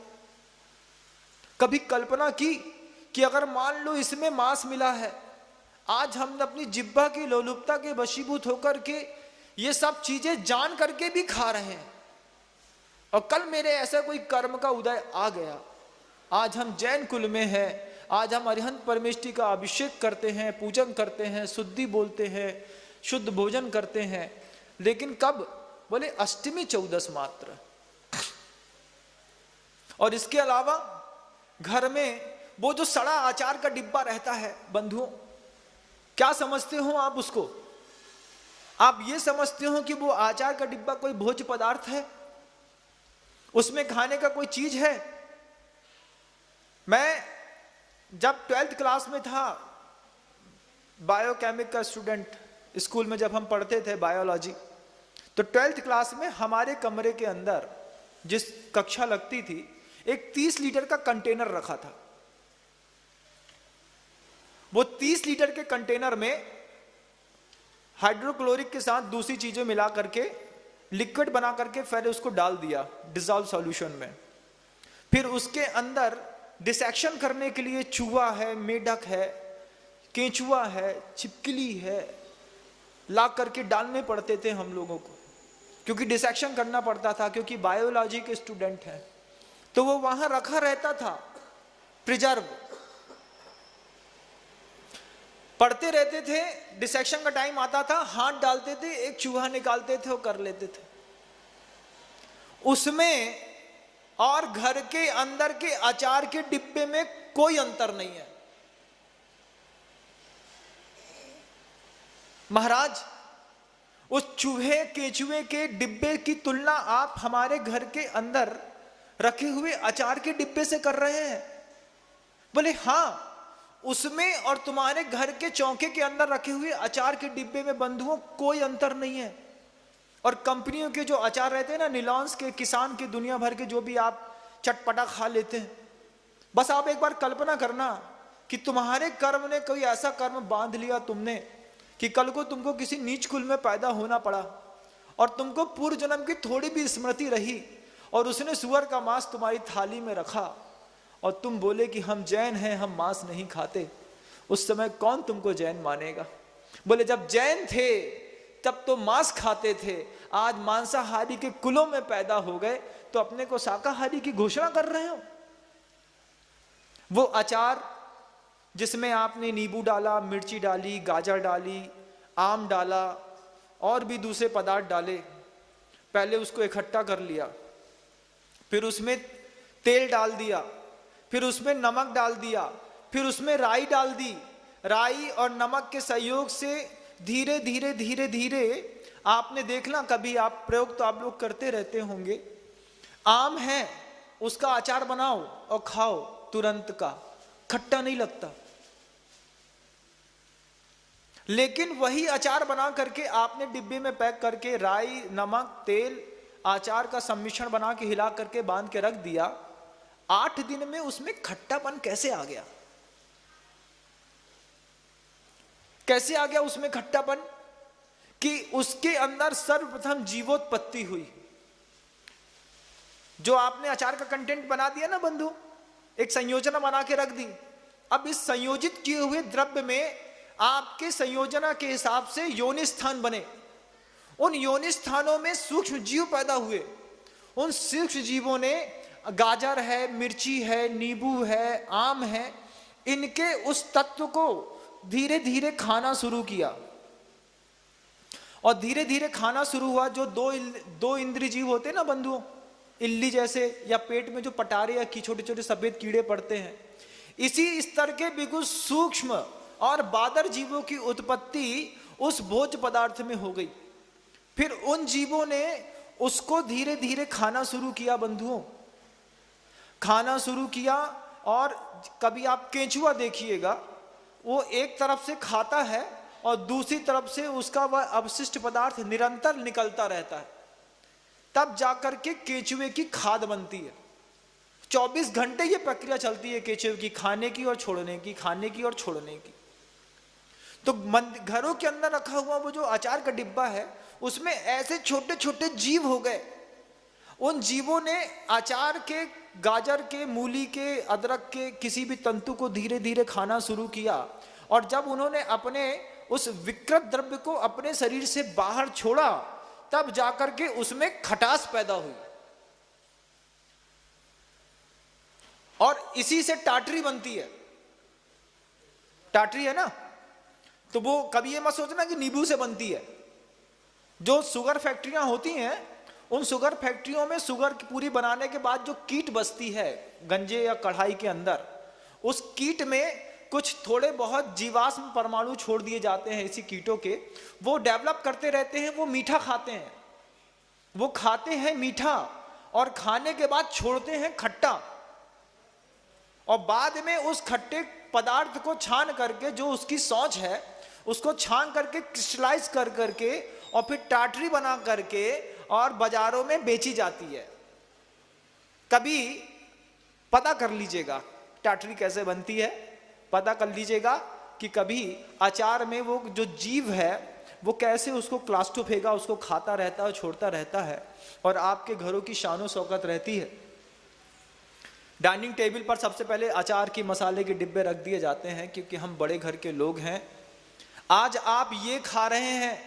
कभी कल्पना की कि अगर मान लो इसमें मांस मिला है, आज हम अपनी जिह्वा की लोलुपता के वशीभूत होकर के ये सब चीजें जान करके भी खा रहे हैं, और कल मेरे ऐसा कोई कर्म का उदय आ गया, आज हम जैन कुल में हैं, आज हम अरिहंत परमेष्टि का अभिषेक करते हैं, पूजन करते हैं, शुद्धि बोलते हैं, शुद्ध भोजन करते हैं, लेकिन कब? बोले अष्टमी 14 मात्र। और इसके अलावा घर में वो जो सड़ा आचार का डिब्बा रहता है बंधुओं, क्या समझते हो आप उसको? आप ये समझते हो कि वो आचार का डिब्बा कोई भोज्य पदार्थ है, उसमें खाने का कोई चीज है? मैं जब 12th क्लास में था, बायोकेमिक का स्टूडेंट, स्कूल में जब हम पढ़ते थे बायोलॉजी, तो 12th क्लास में हमारे कमरे के अंदर जिस कक्षा लगती थी, एक 30 लीटर का कंटेनर रखा था। वो 30 लीटर के कंटेनर में हाइड्रोक्लोरिक के साथ दूसरी चीजें मिला करके लिक्विड बना करके फिर उसको डाल दिया डिसॉल्व सॉल्यूशन में। फिर उसके अंदर डिसेक्शन करने के लिए चूहा है, मेढक है, केंचुआ है, छिपकली है, ला करके डालने पड़ते थे हम लोगों को, क्योंकि डिसेक्शन करना पड़ता था, क्योंकि बायोलॉजी के स्टूडेंट हैं। तो वो वहां रखा रहता था प्रिजर्व, पढ़ते रहते थे, डिसेक्शन का टाइम आता था, हाथ डालते थे, एक चूहा निकालते थे और कर लेते थे उसमें। और घर के अंदर के अचार के डिब्बे में कोई अंतर नहीं है महाराज। उस चूहे केचुए के डिब्बे की तुलना आप हमारे घर के अंदर रखे हुए अचार के डिब्बे से कर रहे हैं। बोले हाँ, उसमें और तुम्हारे घर के चौके के अंदर रखे हुए अचार के डिब्बे में बंधुओं कोई अंतर नहीं है। और कंपनियों के जो अचार रहते हैं ना, निलॉन्स के, किसान के, दुनिया भर के, जो भी आप चटपटा खा लेते हैं, बस आप एक बार कल्पना करना कि तुम्हारे कर्म ने कोई ऐसा कर्म बांध लिया तुमने कि कल को तुमको किसी नीच कुल में पैदा होना पड़ा और तुमको पूर्व जन्म की थोड़ी भी स्मृति रही और उसने सुअर का मांस तुम्हारी थाली में रखा और तुम बोले कि हम जैन हैं, हम मांस नहीं खाते। उस समय कौन तुमको जैन मानेगा? बोले जब जैन थे तब तो मांस खाते थे, आज मांसाहारी के कुलों में पैदा हो गए तो अपने को शाकाहारी की घोषणा कर रहे हो। वो अचार जिसमें आपने नींबू डाला, मिर्ची डाली, गाजर डाली, आम डाला और भी दूसरे पदार्थ डाले, पहले उसको इकट्ठा कर लिया, फिर उसमें तेल डाल दिया, फिर उसमें नमक डाल दिया, फिर उसमें राई डाल दी। राई और नमक के सहयोग से धीरे धीरे धीरे धीरे आपने देखना, कभी आप प्रयोग तो आप लोग करते रहते होंगे, आम है उसका अचार बनाओ और खाओ, तुरंत का खट्टा नहीं लगता। लेकिन वही अचार बना करके आपने डिब्बे में पैक करके राई, नमक, तेल, अचार का सम्मिश्रण बना के हिला करके बांध के रख दिया, 8 दिन में उसमें खट्टापन कैसे आ गया? कैसे आ गया उसमें खट्टापन? कि उसके अंदर सर्वप्रथम जीवोत्पत्ति हुई। जो आपने अचार का कंटेंट बना दिया ना बंधु, एक संयोजना बना के रख दी, अब इस संयोजित किए हुए द्रव्य में आपके संयोजना के हिसाब से योनि स्थान बने। उन योनि स्थानों में सूक्ष्म जीव पैदा हुए। उन सूक्ष्म जीवों ने गाजर है, मिर्ची है, नींबू है, आम है, इनके उस तत्व को धीरे धीरे खाना शुरू किया। और धीरे धीरे खाना शुरू हुआ। जो दो इंद्रिय जीव होते हैं ना बंधुओं, इल्ली जैसे, या पेट में जो पटारे या छोटे छोटे सफेद कीड़े पड़ते हैं, इसी स्तर के बिल्कुल सूक्ष्म और बादर जीवों की उत्पत्ति उस भोज्य पदार्थ में हो गई। फिर उन जीवों ने उसको धीरे धीरे खाना शुरू किया बंधुओं, खाना शुरू किया। और कभी आप केंचुआ देखिएगा, वो एक तरफ से खाता है और दूसरी तरफ से उसका वह अवशिष्ट पदार्थ निरंतर निकलता रहता है, तब जाकर के केंचुए की खाद बनती है। 24 घंटे ये प्रक्रिया चलती है केंचुए की, खाने की और छोड़ने की, खाने की और छोड़ने की। तो घरों के अंदर रखा हुआ वो जो अचार का डिब्बा है, उसमें ऐसे छोटे छोटे जीव हो गए। उन जीवों ने अचार के, गाजर के, मूली के, अदरक के किसी भी तंतु को धीरे धीरे खाना शुरू किया। और जब उन्होंने अपने उस विकृत द्रव्य को अपने शरीर से बाहर छोड़ा, तब जाकर के उसमें खटास पैदा हुई। और इसी से टाटरी बनती है। टाटरी है ना, तो वो कभी ये मत सोचना कि नींबू से बनती है। जो शुगर फैक्ट्रियां होती हैं, उन शुगर फैक्ट्रियों में शुगर की पूरी बनाने के बाद जो कीट बसती है गंजे या कढ़ाई के अंदर, उस कीट में कुछ थोड़े बहुत जीवाश्म परमाणु छोड़ दिए जाते हैं इसी कीटों के। वो डेवलप करते रहते हैं, वो मीठा खाते हैं, वो खाते हैं मीठा और खाने के बाद छोड़ते हैं खट्टा। और बाद में उस खट्टे पदार्थ को छान करके, जो उसकी सौंच है उसको छान करके क्रिस्टलाइज कर करके और फिर टाटरी बना करके और बाजारों में बेची जाती है। कभी पता कर लीजिएगा टाटरी कैसे बनती है, पता कर लीजिएगा कि कभी अचार में वो जो जीव है वो कैसे उसको क्लास्टोफेगा, उसको खाता रहता है, छोड़ता रहता है, और आपके घरों की शानो शौकत रहती है। डाइनिंग टेबल पर सबसे पहले अचार की मसाले के डिब्बे रख दिए जाते हैं, क्योंकि हम बड़े घर के लोग हैं। आज आप ये खा रहे हैं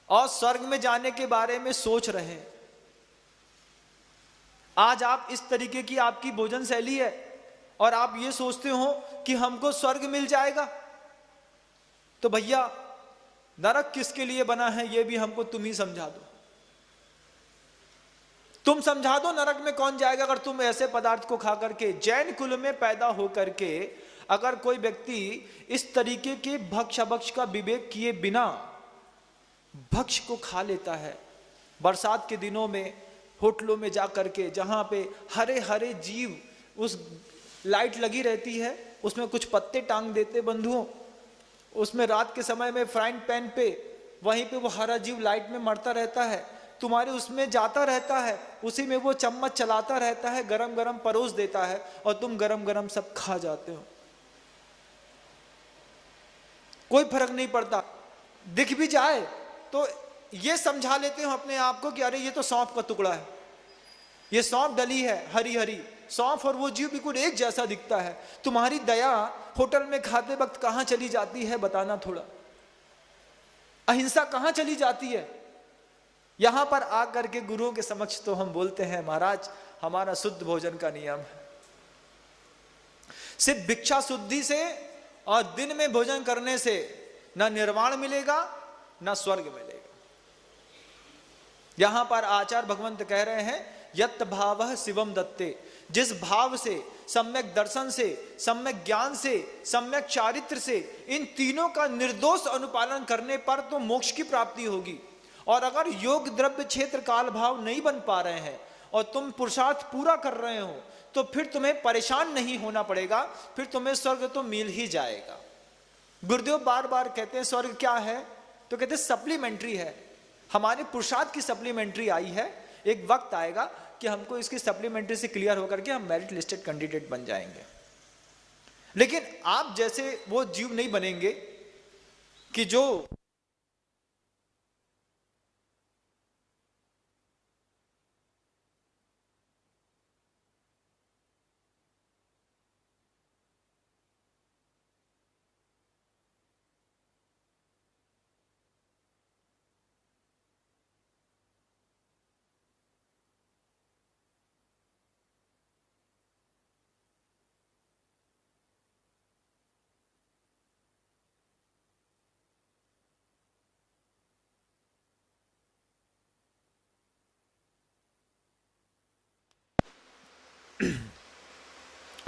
और स्वर्ग में जाने के बारे में सोच रहे हैं। आज आप इस तरीके की आपकी भोजन शैली है और आप ये सोचते हो कि हमको स्वर्ग मिल जाएगा। तो भैया नरक किसके लिए बना है ये भी हमको तुम ही समझा दो। तुम समझा दो नरक में कौन जाएगा अगर तुम ऐसे पदार्थ को खा करके, जैन कुल में पैदा हो करके अगर कोई व्यक्ति इस तरीके के भक्ष अभक्ष का विवेक किए बिना भक्ष को खा लेता है। बरसात के दिनों में होटलों में जा करके जहां पे हरे हरे जीव, उस लाइट लगी रहती है उसमें कुछ पत्ते टांग देते बंधुओं, उसमें रात के समय में फ्राइंग पैन पे वहीं पे वो हरा जीव लाइट में मरता रहता है, तुम्हारे उसमें जाता रहता है, उसी में वो चम्मच चलाता रहता है, गरम गरम परोस देता है और तुम गरम गरम सब खा जाते हो। कोई फर्क नहीं पड़ता, दिख भी जाए तो ये समझा लेते हो अपने आप को कि अरे ये तो सौंफ का टुकड़ा है, ये सौंफ डली है हरी हरी, सौंफ और वो जीव बिल्कुल एक जैसा दिखता है। तुम्हारी दया होटल में खाते वक्त कहां चली जाती है बताना थोड़ा, अहिंसा कहां चली जाती है। यहां पर आकर के गुरुओं के समक्ष तो हम बोलते हैं महाराज हमारा शुद्ध भोजन का नियम है, सिर्फ भिक्षा शुद्धि से और दिन में भोजन करने से ना निर्वाण मिलेगा ना स्वर्ग मिलेगा। यहां पर आचार्य भगवंत कह रहे हैं यत् भावः शिवम दत्ते, जिस भाव से, सम्यक दर्शन से, सम्यक ज्ञान से, सम्यक चारित्र से, इन तीनों का निर्दोष अनुपालन करने पर तो मोक्ष की प्राप्ति होगी। और अगर योग द्रव्य क्षेत्र काल भाव नहीं बन पा रहे हैं और तुम पुरुषार्थ पूरा कर रहे हो तो फिर तुम्हें परेशान नहीं होना पड़ेगा, फिर तुम्हें स्वर्ग तो मिल ही जाएगा। गुरुदेव बार बार कहते हैं स्वर्ग क्या है, तो कहते हैं सप्लीमेंट्री है, हमारे पुरुषार्थ की सप्लीमेंट्री आई है, एक वक्त आएगा कि हमको इसकी सप्लीमेंट्री से क्लियर होकर के हम मेरिट लिस्टेड कैंडिडेट बन जाएंगे। लेकिन आप जैसे वो जीव नहीं बनेंगे कि जो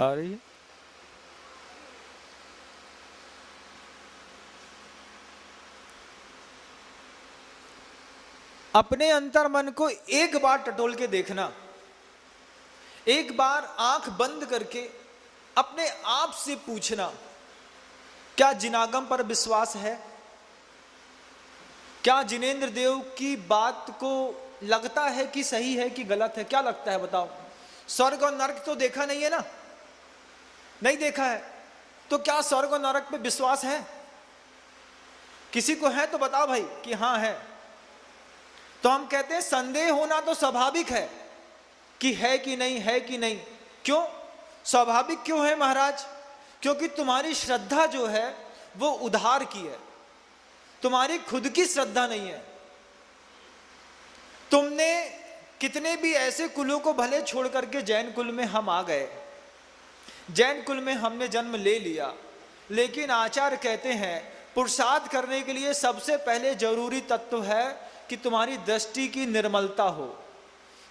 आ रही है अपने अंतर मन को एक बार टटोल के देखना, एक बार आंख बंद करके अपने आप से पूछना क्या जिनागम पर विश्वास है, क्या जिनेंद्र देव की बात को लगता है कि सही है कि गलत है, क्या लगता है बताओ। स्वर्ग और नरक तो देखा नहीं है ना, नहीं देखा है, तो क्या स्वर्ग और नरक पे विश्वास है? किसी को है तो बताओ भाई कि हाँ है। तो हम कहते हैं संदेह होना तो स्वाभाविक है कि है कि नहीं, है कि नहीं। क्यों स्वाभाविक क्यों है महाराज? क्योंकि तुम्हारी श्रद्धा जो है वो उधार की है, तुम्हारी खुद की श्रद्धा नहीं है। तुमने कितने भी ऐसे कुलों को भले छोड़ करके जैन कुल में हम आ गए, जैन कुल में हमने जन्म ले लिया, लेकिन आचार्य कहते हैं पुरुषार्थ करने के लिए सबसे पहले जरूरी तत्व है कि तुम्हारी दृष्टि की निर्मलता हो,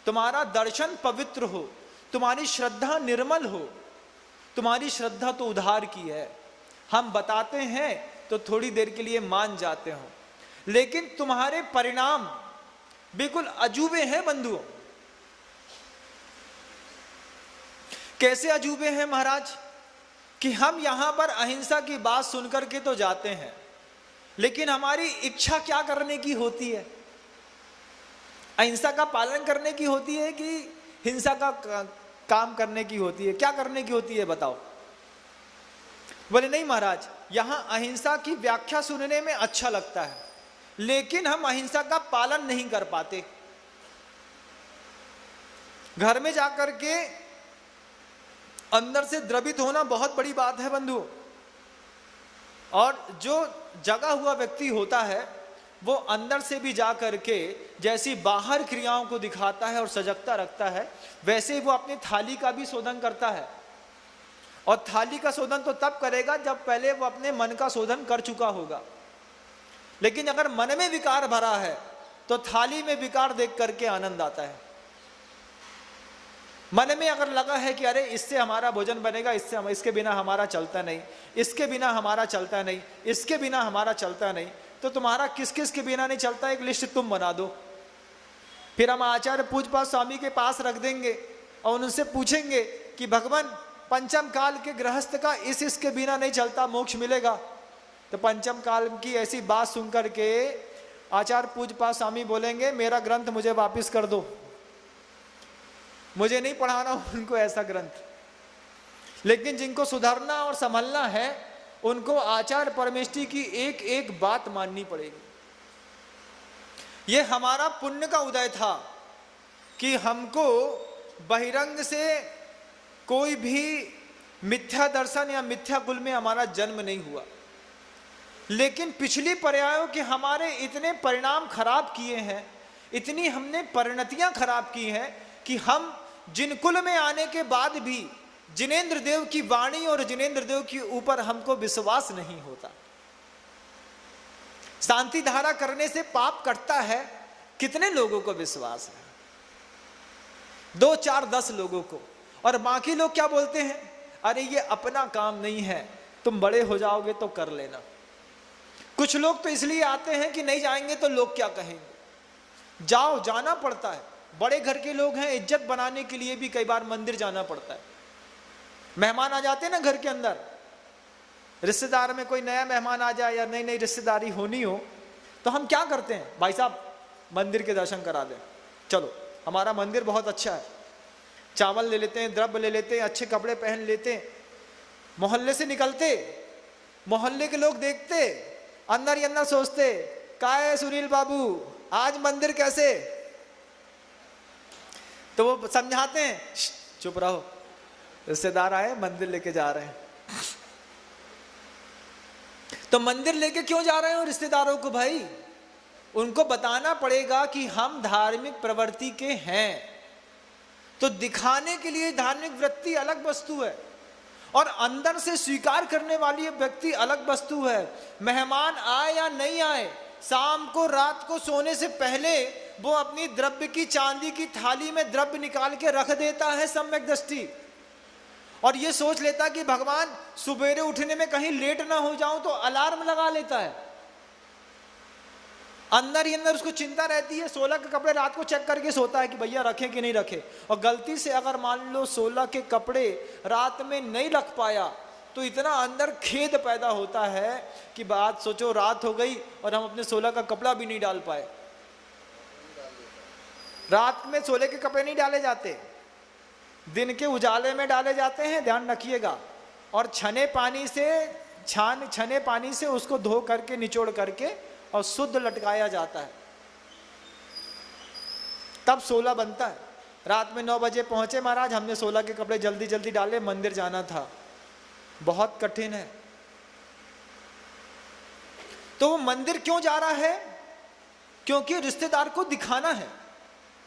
तुम्हारा दर्शन पवित्र हो, तुम्हारी श्रद्धा निर्मल हो। तुम्हारी श्रद्धा तो उधार की है, हम बताते हैं तो थोड़ी देर के लिए मान जाते हो, लेकिन तुम्हारे परिणाम बिल्कुल अजूबे हैं बंधुओं। कैसे अजूबे हैं महाराज? कि हम यहां पर अहिंसा की बात सुनकर के तो जाते हैं, लेकिन हमारी इच्छा क्या करने की होती है? अहिंसा का पालन करने की होती है कि हिंसा का काम करने की होती है? क्या करने की होती है बताओ? बोले नहीं महाराज, यहाँ अहिंसा की व्याख्या सुनने में अच्छा लगता है, लेकिन हम अहिंसा का पालन नहीं कर पाते। घर में जाकर के अंदर से द्रवित होना बहुत बड़ी बात है बंधु, और जो जगा हुआ व्यक्ति होता है वो अंदर से भी जा करके जैसी बाहर क्रियाओं को दिखाता है और सजगता रखता है, वैसे ही वो अपनी थाली का भी शोधन करता है। और थाली का शोधन तो तब करेगा जब पहले वो अपने मन का शोधन कर चुका होगा। लेकिन अगर मन में विकार भरा है तो थाली में विकार देख करके आनंद आता है। मन में अगर लगा है कि अरे इससे हमारा भोजन बनेगा, इसके बिना हमारा चलता नहीं, इसके बिना हमारा चलता नहीं, इसके बिना हमारा चलता नहीं, तो तुम्हारा किस किस के बिना नहीं चलता एक लिस्ट तुम बना दो। फिर हम आचार्य पूज्यपाद स्वामी के पास रख देंगे और उनसे पूछेंगे कि भगवान पंचम काल के गृहस्थ का इसके बिना नहीं चलता, मोक्ष मिलेगा? तो पंचम काल की ऐसी बात सुनकर के आचार्य पूज्यपाद स्वामी बोलेंगे मेरा ग्रंथ मुझे वापस कर दो, मुझे नहीं पढ़ाना उनको ऐसा ग्रंथ। लेकिन जिनको सुधरना और संभलना है उनको आचार्य परमेष्ठी की एक एक बात माननी पड़ेगी। ये हमारा पुण्य का उदय था कि हमको बहिरंग से कोई भी मिथ्या दर्शन या मिथ्या कुल में हमारा जन्म नहीं हुआ। लेकिन पिछली पर्यायों के हमारे इतने परिणाम खराब किए हैं, इतनी हमने परिणतियां खराब की हैं कि हम जिन कुल में आने के बाद भी जिनेंद्र देव की वाणी और जिनेंद्र देव के ऊपर हमको विश्वास नहीं होता। शांति धारा करने से पाप कटता है, कितने लोगों को विश्वास है? 2, 4, 10 लोगों को। और बाकी लोग क्या बोलते हैं? अरे ये अपना काम नहीं है, तुम बड़े हो जाओगे तो कर लेना। कुछ लोग तो इसलिए आते हैं कि नहीं जाएंगे तो लोग क्या कहेंगे। जाओ, जाना पड़ता है। बड़े घर के लोग हैं, इज्जत बनाने के लिए भी कई बार मंदिर जाना पड़ता है। मेहमान आ जाते हैं ना घर के अंदर, रिश्तेदार में कोई नया मेहमान आ जाए या नई नई रिश्तेदारी होनी हो तो हम क्या करते हैं? भाई साहब मंदिर के दर्शन करा दें, चलो हमारा मंदिर बहुत अच्छा है। चावल ले लेते हैं, द्रव्य ले लेते हैं, अच्छे कपड़े पहन लेते हैं। मोहल्ले से निकलते, मोहल्ले के लोग देखते, अंदर ही अंदर सोचते क्या है सुनील बाबू आज मंदिर कैसे? तो वो समझाते हैं चुप रहो, रिश्तेदार आए मंदिर लेके जा रहे हैं। तो मंदिर लेके क्यों जा रहे हो रिश्तेदारों को? भाई उनको बताना पड़ेगा कि हम धार्मिक प्रवृत्ति के हैं। तो दिखाने के लिए धार्मिक वृत्ति अलग वस्तु है और अंदर से स्वीकार करने वाली व्यक्ति अलग वस्तु है। मेहमान आए या नहीं आए, शाम को रात को सोने से पहले वो अपनी द्रव्य की चांदी की थाली में द्रव्य निकाल के रख देता है सम्यक दृष्टि, और ये सोच लेता कि भगवान सुबेरे उठने में कहीं लेट ना हो जाऊं तो अलार्म लगा लेता है। अंदर ही अंदर उसको चिंता रहती है। 16 के कपड़े रात को चेक करके सोता है कि भैया रखें कि नहीं रखे, और गलती से अगर मान लो 16 के कपड़े रात में नहीं रख पाया तो इतना अंदर खेद पैदा होता है कि बात सोचो रात हो गई और हम अपने 16 का कपड़ा भी नहीं डाल पाए। रात में 16 के कपड़े नहीं डाले जाते, दिन के उजाले में डाले जाते हैं, ध्यान रखिएगा। और छने पानी से उसको धो करके निचोड़ करके और शुद्ध लटकाया जाता है, तब 16 बनता है। रात में 9 बजे पहुंचे महाराज, हमने 16 के कपड़े जल्दी जल्दी डाले, मंदिर जाना था। बहुत कठिन है। तो वो मंदिर क्यों जा रहा है? क्योंकि रिश्तेदार को दिखाना है,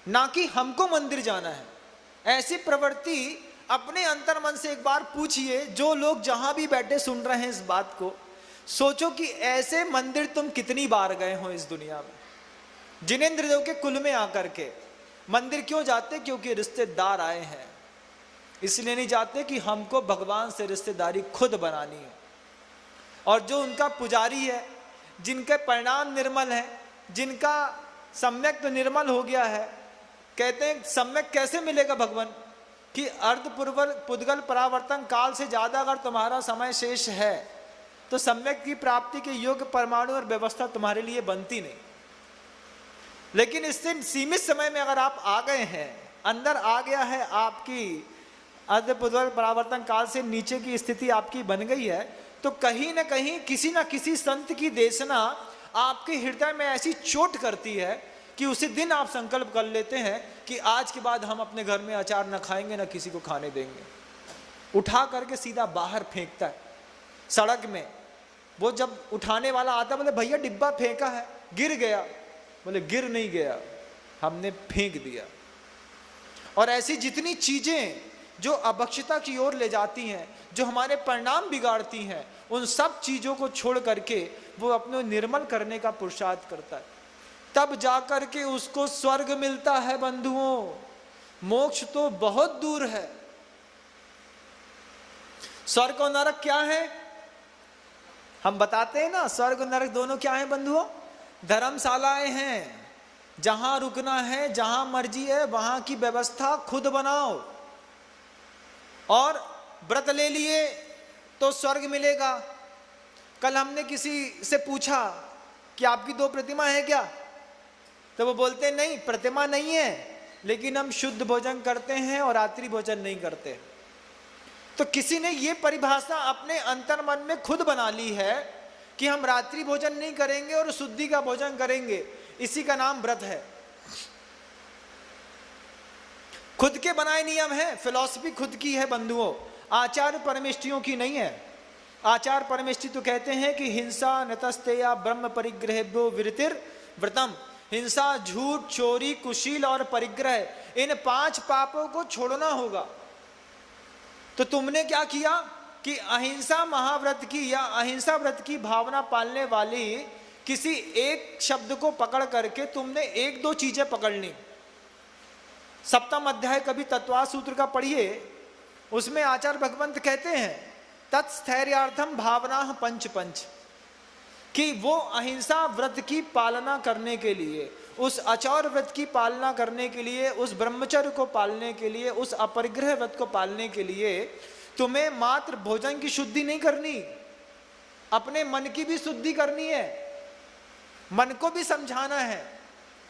ना कि हमको मंदिर जाना है। ऐसी प्रवृत्ति अपने अंतर्मन से एक बार पूछिए। जो लोग जहां भी बैठे सुन रहे हैं इस बात को, सोचो कि ऐसे मंदिर तुम कितनी बार गए हो इस दुनिया में। जिनेंद्र देव के कुल में आकर के मंदिर क्यों जाते? क्योंकि रिश्तेदार आए हैं। इसलिए नहीं जाते कि हमको भगवान से रिश्तेदारी खुद बनानी है। और जो उनका पुजारी है, जिनके परिणाम निर्मल है, जिनका सम्यक तो निर्मल हो गया है, कहते हैं सम्यक कैसे मिलेगा भगवान? कि अर्ध पुद्गल परावर्तन काल से ज्यादा अगर तुम्हारा समय शेष है तो सम्यक की प्राप्ति के योग्य परमाणु और व्यवस्था तुम्हारे लिए बनती नहीं। लेकिन इससे सीमित समय में अगर आप आ गए हैं, अंदर आ गया है, आपकी अर्ध पुद्गल परावर्तन काल से नीचे की स्थिति आपकी बन गई है, तो कहीं ना कहीं किसी ना किसी संत की देशना आपके हृदय में ऐसी चोट करती है कि उसी दिन आप संकल्प कर लेते हैं कि आज के बाद हम अपने घर में अचार न खाएंगे, न किसी को खाने देंगे। उठा करके सीधा बाहर फेंकता है सड़क में। वो जब उठाने वाला आता, बोले भैया डिब्बा फेंका है, गिर गया। बोले गिर नहीं गया, हमने फेंक दिया। और ऐसी जितनी चीजें जो अभक्षता की ओर ले जाती हैं, जो हमारे परिणाम बिगाड़ती हैं, उन सब चीजों को छोड़ करके वो अपने निर्मल करने का पुरुषार्थ करता है, तब जाकर के उसको स्वर्ग मिलता है बंधुओं। मोक्ष तो बहुत दूर है। स्वर्ग और नरक क्या है? हम बताते हैं ना, स्वर्ग और नरक दोनों क्या है बंधुओं? धर्मशालाएं हैं, जहां रुकना है, जहां मर्जी है वहां की व्यवस्था खुद बनाओ। और व्रत ले लिए तो स्वर्ग मिलेगा। कल हमने किसी से पूछा कि आपकी 2 प्रतिमा है क्या? तो वो बोलते नहीं, प्रतिमा नहीं है, लेकिन हम शुद्ध भोजन करते हैं और रात्रि भोजन नहीं करते। तो किसी ने ये परिभाषा अपने अंतर मन में खुद बना ली है कि हम रात्रि भोजन नहीं करेंगे और शुद्धि का भोजन करेंगे। इसी का नाम व्रत है। खुद के बनाए नियम है, फिलॉसफी खुद की है बंधुओं, आचार्य परमेष्ठियों की नहीं है। आचार्य परमेष्ठी तो कहते हैं कि हिंसा नतस्तेया ब्रह्म परिग्रहेभ्यो विरतिर व्रतम। हिंसा, झूठ, चोरी, कुशील और परिग्रह, इन 5 पापों को छोड़ना होगा। तो तुमने क्या किया कि अहिंसा महाव्रत की या अहिंसा व्रत की भावना पालने वाली किसी एक शब्द को पकड़ करके तुमने 1-2 चीजें पकड़ ली। 7वां अध्याय कभी तत्वा सूत्र का पढ़िए, उसमें आचार्य भगवंत कहते हैं तत्स्थैर्यार्थम भावना पंच पंच, कि वो अहिंसा व्रत की पालना करने के लिए, उस आचार व्रत की पालना करने के लिए, उस ब्रह्मचर्य को पालने के लिए, उस अपरिग्रह व्रत को पालने के लिए तुम्हें मात्र भोजन की शुद्धि नहीं करनी, अपने मन की भी शुद्धि करनी है। मन को भी समझाना है।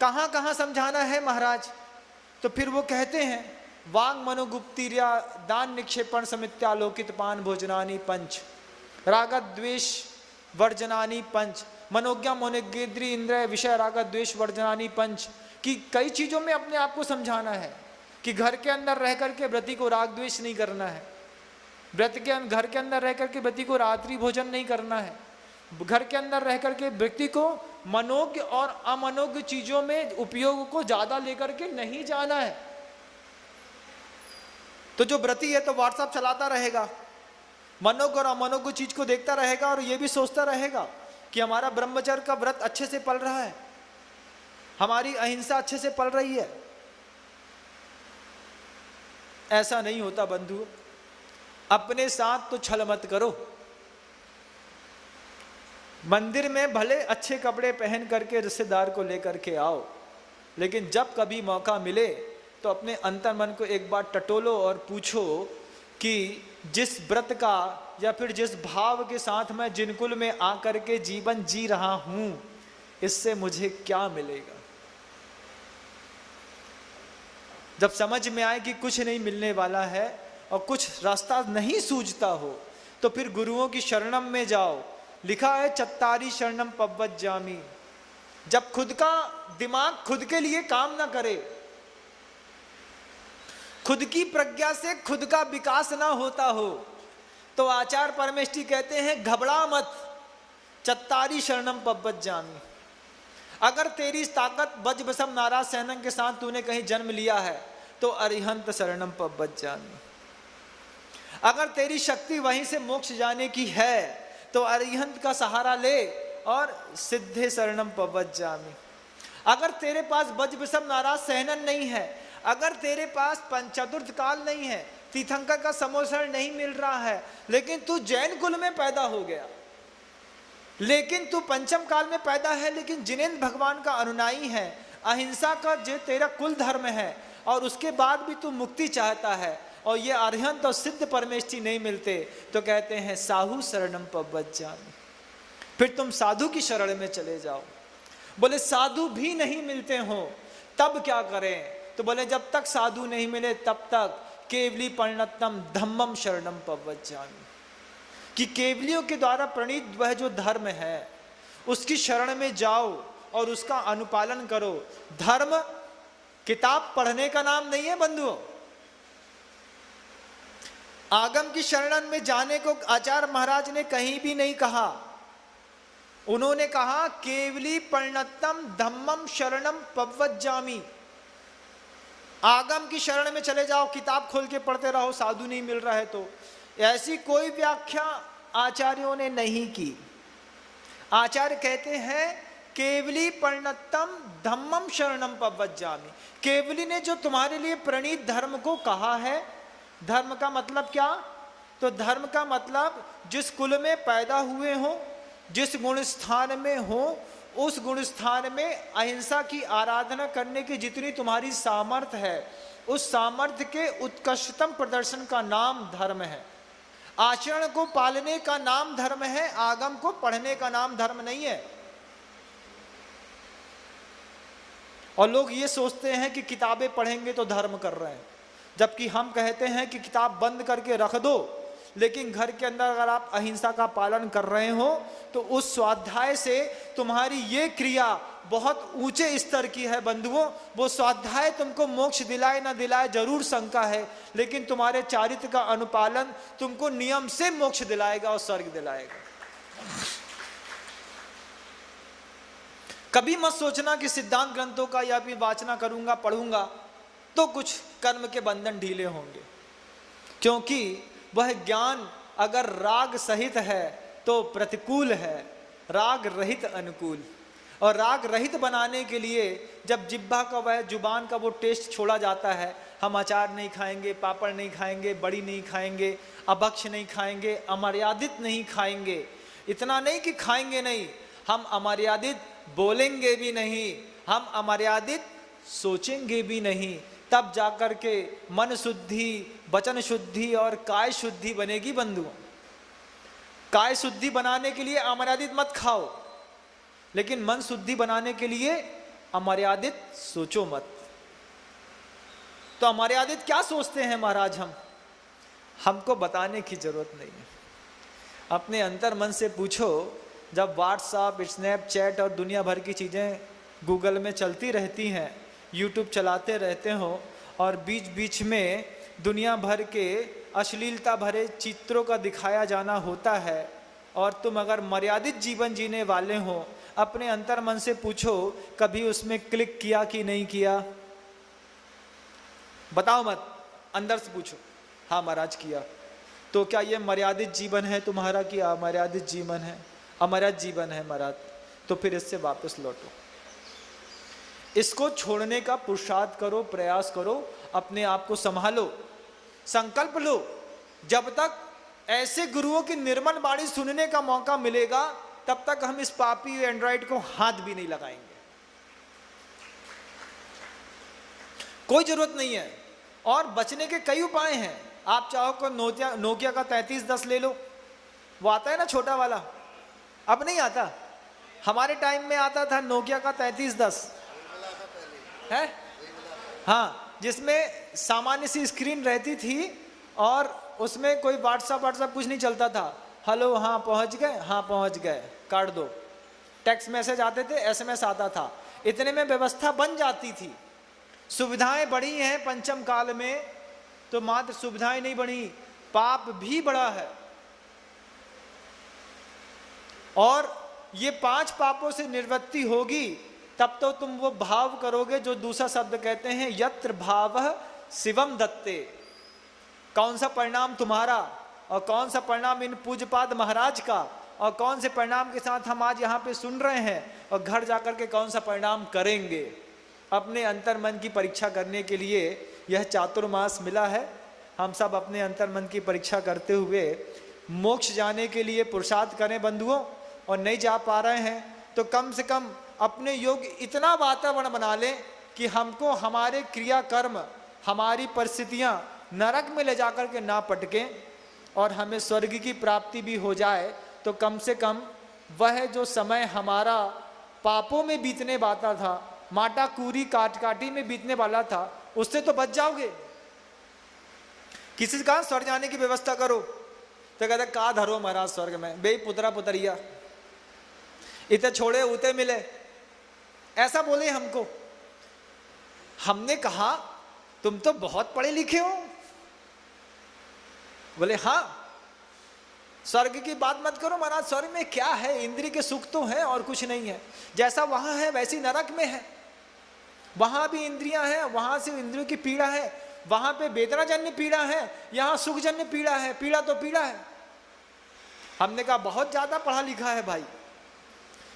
कहां कहां समझाना है महाराज? तो फिर वो कहते हैं वांग मनोगुप्तिर्या दान निक्षेपण समित्यालोकित पान भोजनानि पंच, राग द्वेष वर्जनानि पंच, मनोज्ञा मोनिगेद्री इंद्रिय विषय राग द्वेष वर्जनानि पंच। कि कई चीजों में अपने आप को समझाना है कि घर के अंदर रह करके व्रती को राग द्वेष नहीं करना है, घर के अंदर रह करके व्रती को रात्रि भोजन नहीं करना है, घर के अंदर रह करके व्यक्ति को मनोज्ञ और अमनोज्ञ चीजों में उपयोग को ज्यादा लेकर के नहीं जाना है। तो जो व्रती है तो व्हाट्सएप चलाता रहेगा, मनोज्ञ और अमनोज्ञ चीज को देखता रहेगा और ये भी सोचता रहेगा कि हमारा ब्रह्मचर्य का व्रत अच्छे से पल रहा है, हमारी अहिंसा अच्छे से पल रही है। ऐसा नहीं होता बंधु। अपने साथ तो छल मत करो। मंदिर में भले अच्छे कपड़े पहन करके रिश्तेदार को लेकर के आओ, लेकिन जब कभी मौका मिले तो अपने अंतर मन को एक बार टटोलो और पूछो कि जिस व्रत का या फिर जिस भाव के साथ मैं जिनकुल में आकर के जीवन जी रहा हूं, इससे मुझे क्या मिलेगा। जब समझ में आए कि कुछ नहीं मिलने वाला है और कुछ रास्ता नहीं सूझता हो, तो फिर गुरुओं की शरणम में जाओ। लिखा है चत्तारी शरणम पव्वज्जामि। जब खुद का दिमाग खुद के लिए काम ना करे, खुद की प्रज्ञा से खुद का विकास ना होता हो, तो आचार्य परमेष्ठी कहते हैं घबरा मत, चत्तारी शरणम पव्वज्जामि। अगर तेरी ताकत बज बसम नाराज सैनम के साथ तूने कहीं जन्म लिया है तो अरिहंत शरणम पव्वज्जामि। अगर तेरी शक्ति वहीं से मोक्ष जाने की है तो अरिहंत का सहारा ले और सिद्धे शरणम पव्वज्जामि। अगर तेरे पास बज बिसम नाराज सहनन नहीं है, अगर तेरे पास पंचतुर्थ काल नहीं है, तीर्थंकर का समोसरण नहीं मिल रहा है, लेकिन तू जैन कुल में पैदा हो गया, लेकिन तू पंचम काल में पैदा है, लेकिन जिनेंद्र भगवान का अनुयायी है, अहिंसा का जो तेरा कुल धर्म है, और उसके बाद भी तू मुक्ति चाहता है और ये अरिहंत और सिद्ध परमेष्ठी नहीं मिलते, तो कहते हैं साहू शरणम पव्वज्जामि। फिर तुम साधु की शरण में चले जाओ। बोले साधु भी नहीं मिलते हो तब क्या करें? तो बोले जब तक साधु नहीं मिले तब तक केवली परिणतम धम्मम शरणम पव्वज्जामि। कि केवलियों के द्वारा प्रणीत वह जो धर्म है उसकी शरण में जाओ और उसका अनुपालन करो। धर्म किताब पढ़ने का नाम नहीं है बंधुओं। आगम की शरण में जाने को आचार्य महाराज ने कहीं भी नहीं कहा। उन्होंने कहा केवली परिणतम धम्मम शरणम पवज्जामि। आगम की शरण में चले जाओ, किताब खोल के पढ़ते रहो, साधु नहीं मिल रहा है तो। ऐसी कोई व्याख्या आचार्यों ने नहीं की। आचार्य कहते हैं केवली परिणतम धम्मम शरणम पवज्जामि। केवली ने जो तुम्हारे लिए प्रणीत धर्म को कहा है, धर्म का मतलब क्या? तो धर्म का मतलब जिस कुल में पैदा हुए हो, जिस गुण स्थान में हो, उस गुण स्थान में अहिंसा की आराधना करने की जितनी तुम्हारी सामर्थ्य है, उस सामर्थ्य के उत्कृष्टतम प्रदर्शन का नाम धर्म है। आचरण को पालने का नाम धर्म है, आगम को पढ़ने का नाम धर्म नहीं है। और लोग ये सोचते हैं कि किताबें पढ़ेंगे तो धर्म कर रहे हैं, जबकि हम कहते हैं कि किताब बंद करके रख दो, लेकिन घर के अंदर अगर आप अहिंसा का पालन कर रहे हो तो उस स्वाध्याय से तुम्हारी ये क्रिया बहुत ऊंचे स्तर की है बंधुओं। वो स्वाध्याय तुमको मोक्ष दिलाए ना दिलाए जरूर शंका है, लेकिन तुम्हारे चारित्र का अनुपालन तुमको नियम से मोक्ष दिलाएगा और स्वर्ग दिलाएगा। कभी मत सोचना कि सिद्धांत ग्रंथों का या भी वाचना करूंगा पढ़ूंगा तो कुछ कर्म के बंधन ढीले होंगे, क्योंकि वह ज्ञान अगर राग सहित है तो प्रतिकूल है, राग रहित अनुकूल। और राग रहित बनाने के लिए जब जिह्वा का वह जुबान का वो टेस्ट छोड़ा जाता है, हम अचार नहीं खाएंगे, पापड़ नहीं खाएंगे, बड़ी नहीं खाएंगे, अभक्ष नहीं खाएंगे, अमर्यादित नहीं खाएंगे। इतना नहीं कि खाएंगे नहीं, हम अमर्यादित बोलेंगे भी नहीं, हम अमर्यादित सोचेंगे भी नहीं। तब जाकर के मन शुद्धि, वचन शुद्धि और काय शुद्धि बनेगी बंधुओं। काय शुद्धि बनाने के लिए अमर्यादित मत खाओ, लेकिन मन शुद्धि बनाने के लिए अमर्यादित सोचो मत। तो अमर्यादित क्या सोचते हैं महाराज हमको बताने की जरूरत नहीं है। अपने अंतर मन से पूछो। जब व्हाट्सएप, स्नैपचैट और दुनिया भर की चीज़ें गूगल में चलती रहती हैं, यूट्यूब चलाते रहते हो और बीच बीच में दुनिया भर के अश्लीलता भरे चित्रों का दिखाया जाना होता है, और तुम अगर मर्यादित जीवन जीने वाले हो, अपने अंतर मन से पूछो कभी उसमें क्लिक किया कि नहीं किया? बताओ मत, अंदर से पूछो। हाँ महाराज किया। तो क्या ये मर्यादित जीवन है तुम्हारा कि अमर्यादित जीवन है? अमर्यादित जीवन है महाराज। तो फिर इससे वापस लौटो, इसको छोड़ने का पुरुषार्थ करो, प्रयास करो, अपने आप को संभालो, संकल्प लो। जब तक ऐसे गुरुओं की निर्मल वाणी सुनने का मौका मिलेगा, तब तक हम इस पापी एंड्रॉइड को हाथ भी नहीं लगाएंगे। कोई जरूरत नहीं है। और बचने के कई उपाय हैं। आप चाहो तो नोकिया का 3310 ले लो, वो आता है ना छोटा वाला। अब नहीं आता, हमारे टाइम में आता था नोकिया का 3310 है, हाँ, जिसमें सामान्य सी स्क्रीन रहती थी और उसमें कोई व्हाट्सएप कुछ नहीं चलता था। हेलो, हाँ पहुंच गए, हाँ पहुंच गए, काट दो। टेक्स्ट मैसेज आते थे, एसएमएस आता था, इतने में व्यवस्था बन जाती थी। सुविधाएं बढ़ी हैं पंचम काल में, तो मात्र सुविधाएं नहीं बढ़ी, पाप भी बढ़ा है। और ये 5 पापों से निवृत्ति होगी तब तो तुम वो भाव करोगे जो दूसरा शब्द कहते हैं यत्र भावः शिवम दत्ते। कौन सा परिणाम तुम्हारा और कौन सा परिणाम इन पूज्यपाद महाराज का, और कौन से परिणाम के साथ हम आज यहाँ पे सुन रहे हैं, और घर जाकर के कौन सा परिणाम करेंगे। अपने अंतर मन की परीक्षा करने के लिए यह चातुर्मास मिला है। हम सब अपने अंतर मन की परीक्षा करते हुए मोक्ष जाने के लिए पुरुषार्थ करें बंधुओं। और नहीं जा पा रहे हैं तो कम से कम अपने योग्य इतना वातावरण बना लें कि हमको हमारे क्रियाकर्म, हमारी परिस्थितियां नरक में ले जाकर के ना पटकें और हमें स्वर्ग की प्राप्ति भी हो जाए। तो कम से कम वह जो समय हमारा पापों में बीतने वाला था, माटा कूरी काटी में बीतने वाला था, उससे तो बच जाओगे। किसी का स्वर्ग जाने की व्यवस्था करो। तो कहते का धरो महाराज स्वर्ग में, बे पुतरा पुतरिया इते छोड़े उते मिले, ऐसा बोले हमको। हमने कहा तुम तो बहुत पढ़े लिखे हो। बोले हाँ, स्वर्ग की बात मत करो महाराज, स्वर्ग में क्या है, इंद्रिय के सुख तो है और कुछ नहीं है। जैसा वहां है वैसी नरक में है, वहां भी इंद्रियां हैं, वहां से इंद्रियों की पीड़ा है, वहां पे वेदनाजन्य पीड़ा है, यहाँ सुखजन्य पीड़ा है, पीड़ा तो पीड़ा है। हमने कहा बहुत ज्यादा पढ़ा लिखा है भाई।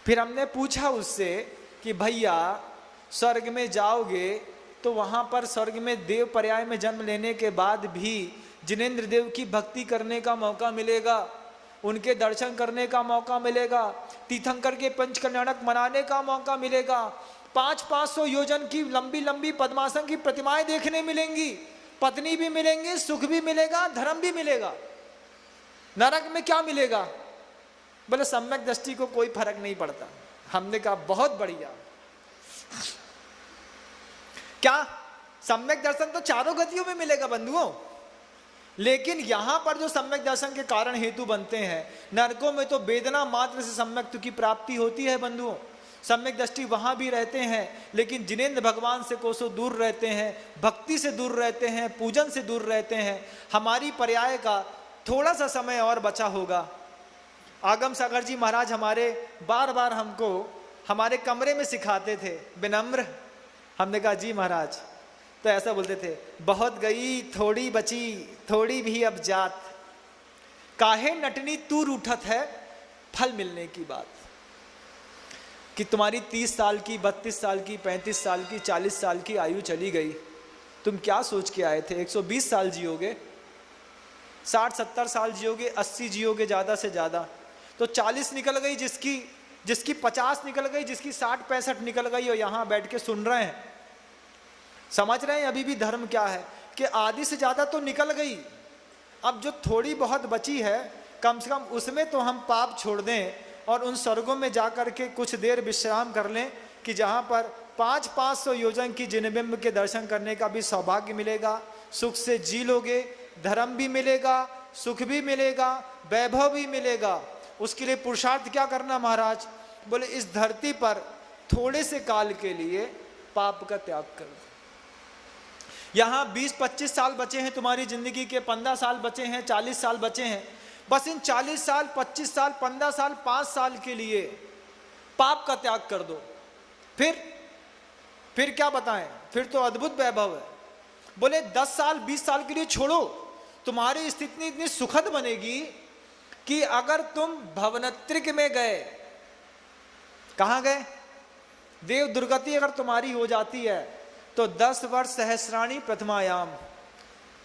फिर हमने पूछा उससे कि भैया स्वर्ग में जाओगे तो वहां पर स्वर्ग में देव पर्याय में जन्म लेने के बाद भी जिनेंद्र देव की भक्ति करने का मौका मिलेगा, उनके दर्शन करने का मौका मिलेगा, तीर्थंकर के पंच कल्याणक मनाने का मौका मिलेगा, 500 योजन की लंबी लंबी पद्मासन की प्रतिमाएं देखने मिलेंगी, पत्नी भी मिलेंगी, सुख भी मिलेगा, धर्म भी मिलेगा। नरक में क्या मिलेगा? बोले सम्यक दृष्टि को कोई फर्क नहीं पड़ता। हमने कहा बहुत बढ़िया। क्या सम्यक दर्शन तो चारों गतियों में मिलेगा बंधुओं, लेकिन यहां पर जो सम्यक दर्शन के कारण हेतु बनते हैं, नरकों में तो वेदना मात्र से सम्यक की प्राप्ति होती है बंधुओं। सम्यक दृष्टि वहां भी रहते हैं, लेकिन जिनेंद्र भगवान से कोसों दूर रहते हैं, भक्ति से दूर रहते हैं, पूजन से दूर रहते हैं। हमारी पर्याय का थोड़ा सा समय और बचा होगा। आगम सागर जी महाराज हमारे बार बार हमको हमारे कमरे में सिखाते थे विनम्र। हमने कहा जी महाराज, तो ऐसा बोलते थे, बहुत गई थोड़ी बची, थोड़ी भी अब जात, काहे नटनी तू रूठत है फल मिलने की बात। कि तुम्हारी 30 साल की, 32 साल की, 35 साल की, 40 साल की आयु चली गई, तुम क्या सोच के आए थे? 120 साल जियोगे, 60-70 साल जियोगे, 80 जियोगे ज़्यादा से ज़्यादा, तो 40 निकल गई, जिसकी 50 निकल गई, जिसकी 60-65 निकल गई, और यहाँ बैठ के सुन रहे हैं। समझ रहे हैं अभी भी धर्म क्या है कि आधी से ज़्यादा तो निकल गई, अब जो थोड़ी बहुत बची है कम से कम उसमें तो हम पाप छोड़ दें और उन स्वर्गों में जा कर के कुछ देर विश्राम कर लें, कि जहाँ पर 500 योजन की जिनबिंब के दर्शन करने का भी सौभाग्य मिलेगा, सुख से जी लोगे, धर्म भी मिलेगा, सुख भी मिलेगा, वैभव भी मिलेगा। उसके लिए पुरुषार्थ क्या करना महाराज? बोले इस धरती पर थोड़े से काल के लिए पाप का त्याग कर दो। यहाँ 20-25 साल बचे हैं तुम्हारी जिंदगी के, 15 साल बचे हैं, 40 साल बचे हैं, बस इन 40 साल, 25 साल, 15 साल, 5 साल के लिए पाप का त्याग कर दो। फिर क्या बताएं? फिर तो अद्भुत वैभव है। बोले 10 साल 20 साल के लिए छोड़ो, तुम्हारी स्थिति इतनी सुखद बनेगी कि अगर तुम भवनत्रिक में गए, कहां गए? देव दुर्गति अगर तुम्हारी हो जाती है तो 10 वर्ष सहस्राणी प्रथमायाम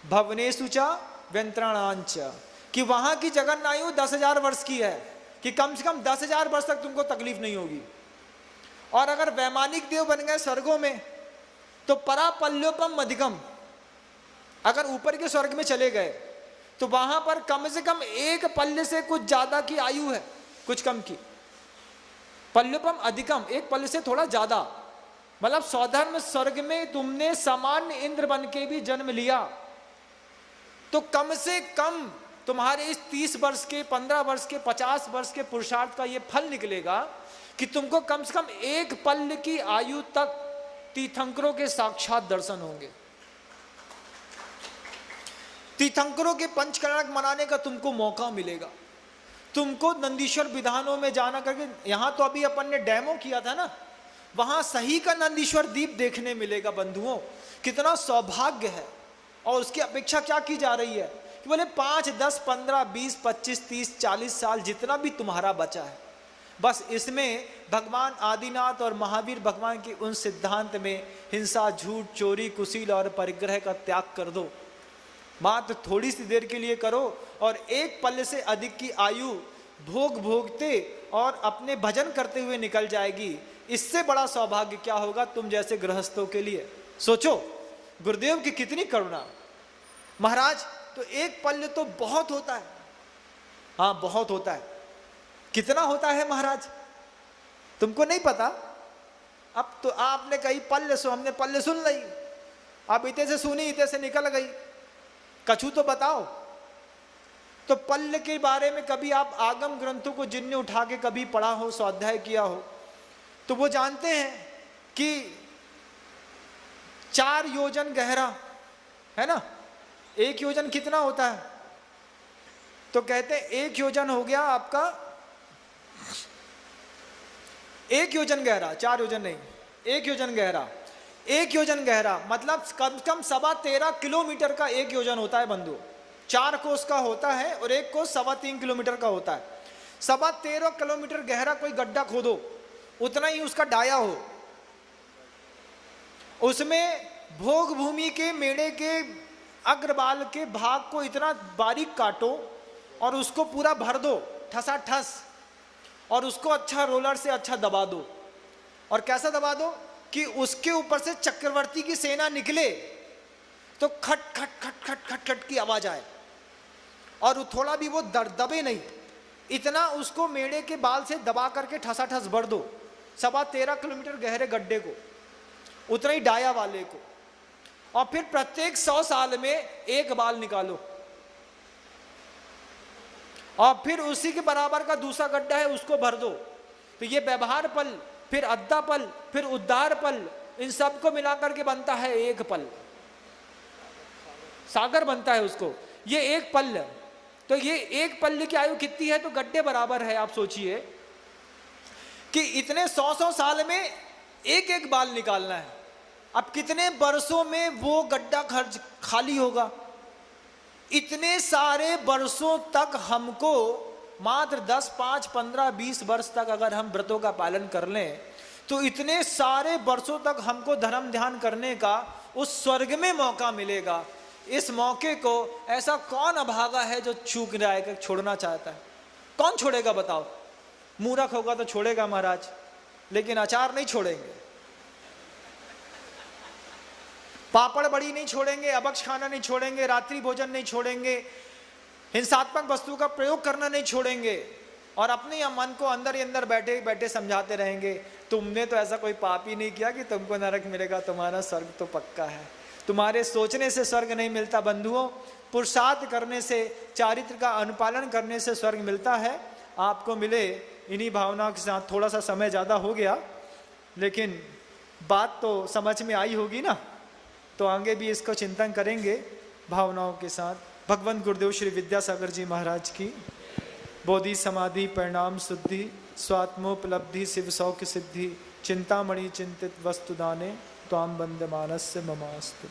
भवनेषु च व्यंत्राणांच, कि वहां की जगन आयु 10,000 वर्ष की है, कि कम से कम 10,000 वर्ष तक तुमको तकलीफ नहीं होगी। और अगर वैमानिक देव बन गए स्वर्गों में तो परापल्योपम अधिकम, अगर ऊपर के स्वर्ग में चले गए तो वहां पर कम से कम एक पल्ले से कुछ ज्यादा की आयु है, कुछ कम की। पल्योपम अधिकम, एक पल्ले से थोड़ा ज्यादा, मतलब सौधर्म स्वर्ग में तुमने सामान्य इंद्र बन के भी जन्म लिया तो कम से कम तुम्हारे इस 30 वर्ष के, 15 वर्ष के, 50 वर्ष के पुरुषार्थ का ये फल निकलेगा कि तुमको कम से कम एक पल्ल की आयु तक तीर्थंकरों के साक्षात दर्शन होंगे। तीर्थंकरों के पंचकर्णक मनाने का तुमको मौका मिलेगा। तुमको नंदीश्वर विधानों में जाना करके, यहां तो अभी अपन ने डेमो किया था ना, वहां सही का नंदीश्वर दीप देखने मिलेगा बंधुओं। कितना सौभाग्य है। और उसकी अपेक्षा क्या की जा रही है कि बोले 5, 10, 15, 20, 25, 30, 40 साल जितना भी तुम्हारा बचा है, बस इसमें भगवान आदिनाथ और महावीर भगवान के उन सिद्धांत में हिंसा, झूठ, चोरी, कुशील और परिग्रह का त्याग कर दो। मात्र थोड़ी सी देर के लिए करो और एक पल से अधिक की आयु भोग भोगते और अपने भजन करते हुए निकल जाएगी। इससे बड़ा सौभाग्य क्या होगा तुम जैसे गृहस्थों के लिए? सोचो गुरुदेव की कितनी करुणा। महाराज तो एक पल्य तो बहुत होता है, हाँ बहुत होता है। कितना होता है महाराज तुमको नहीं पता? अब तो आपने कही पल्य सो, हमने पल्य सुन ली, अब इतने से सुनी, इतने से निकल गई। कछु तो बताओ। तो पल्ल के बारे में कभी आप आगम ग्रंथों को जिनने उठा के कभी पढ़ा हो, स्वाध्याय किया हो, तो वो जानते हैं कि 4 योजन गहरा है ना। 1 योजन कितना होता है? तो कहते हैं 1 योजन हो गया आपका 1 योजन गहरा, 4 योजन नहीं, 1 योजन गहरा। 1 योजन गहरा मतलब कम से कम 13.25 किलोमीटर का 1 योजन होता है बंधु। 4 कोस का होता है और 1 कोस 3.25 किलोमीटर का होता है। 13.25 किलोमीटर गहरा कोई गड्ढा खोदो, उतना ही उसका डाया हो, उसमें भोग भूमि के मेढ़े के अग्रबाल के भाग को इतना बारीक काटो और उसको पूरा भर दो ठसाठस, और उसको अच्छा रोलर से अच्छा दबा दो। और कैसा दबा दो कि उसके ऊपर से चक्रवर्ती की सेना निकले तो खट खट खट खट खट खट की आवाज आए, और थोड़ा भी वो दबे नहीं, इतना उसको मेढ़े के बाल से दबा करके ठसाठस भर दो 13.25 किलोमीटर गहरे गड्ढे को, उतना ही डाया वाले को। और फिर प्रत्येक 100 साल में 1 बाल निकालो, और फिर उसी के बराबर का दूसरा गड्ढा है उसको भर दो। तो ये व्यवहार पल, फिर अद्दा पल, फिर उद्धार पल, इन सबको मिलाकर के बनता है 1 पल, सागर बनता है उसको। ये 1 पल, तो ये 1 पल्ल की आयु कितनी है? तो गड्ढे बराबर है। आप सोचिए कि इतने 100 साल में 1 बाल निकालना है। अब कितने वर्षों में वो गड्ढा खर्च खाली होगा? इतने सारे वर्षों तक हमको मात्र 10, 5, 15, 20 वर्ष तक अगर हम व्रतों का पालन कर लें तो इतने सारे वर्षों तक हमको धर्म ध्यान करने का उस स्वर्ग में मौका मिलेगा। इस मौके को ऐसा कौन अभागा है जो चूक रहा है, छोड़ना चाहता है? कौन छोड़ेगा बताओ? मूर्ख होगा तो छोड़ेगा महाराज, लेकिन अचार नहीं छोड़ेंगे, पापड़ बड़ी नहीं छोड़ेंगे, अभक्ष खाना नहीं छोड़ेंगे, रात्रि भोजन नहीं छोड़ेंगे, हिंसात्मक वस्तु का प्रयोग करना नहीं छोड़ेंगे, और अपने मन को अंदर ही अंदर बैठे बैठे समझाते रहेंगे तुमने तो ऐसा कोई पाप ही नहीं किया कि तुमको नरक मिलेगा, तुम्हारा स्वर्ग तो पक्का है। तुम्हारे सोचने से स्वर्ग नहीं मिलता बंधुओं, पुरुषार्थ करने से, चारित्र का अनुपालन करने से स्वर्ग मिलता है। आपको मिले इन्हीं भावनाओं के साथ। थोड़ा सा समय ज़्यादा हो गया, लेकिन बात तो समझ में आई होगी ना, तो आगे भी इसको चिंतन करेंगे भावनाओं के साथ। भगवंत गुरुदेव श्री विद्यासागर जी महाराज की बोधि समाधि परिणाम शुद्धि स्वात्मोपलब्धि शिव सौख्य सिद्धि चिंतामणि चिंतित वस्तुदाने त्वाम बंद मानस्य ममास्तु।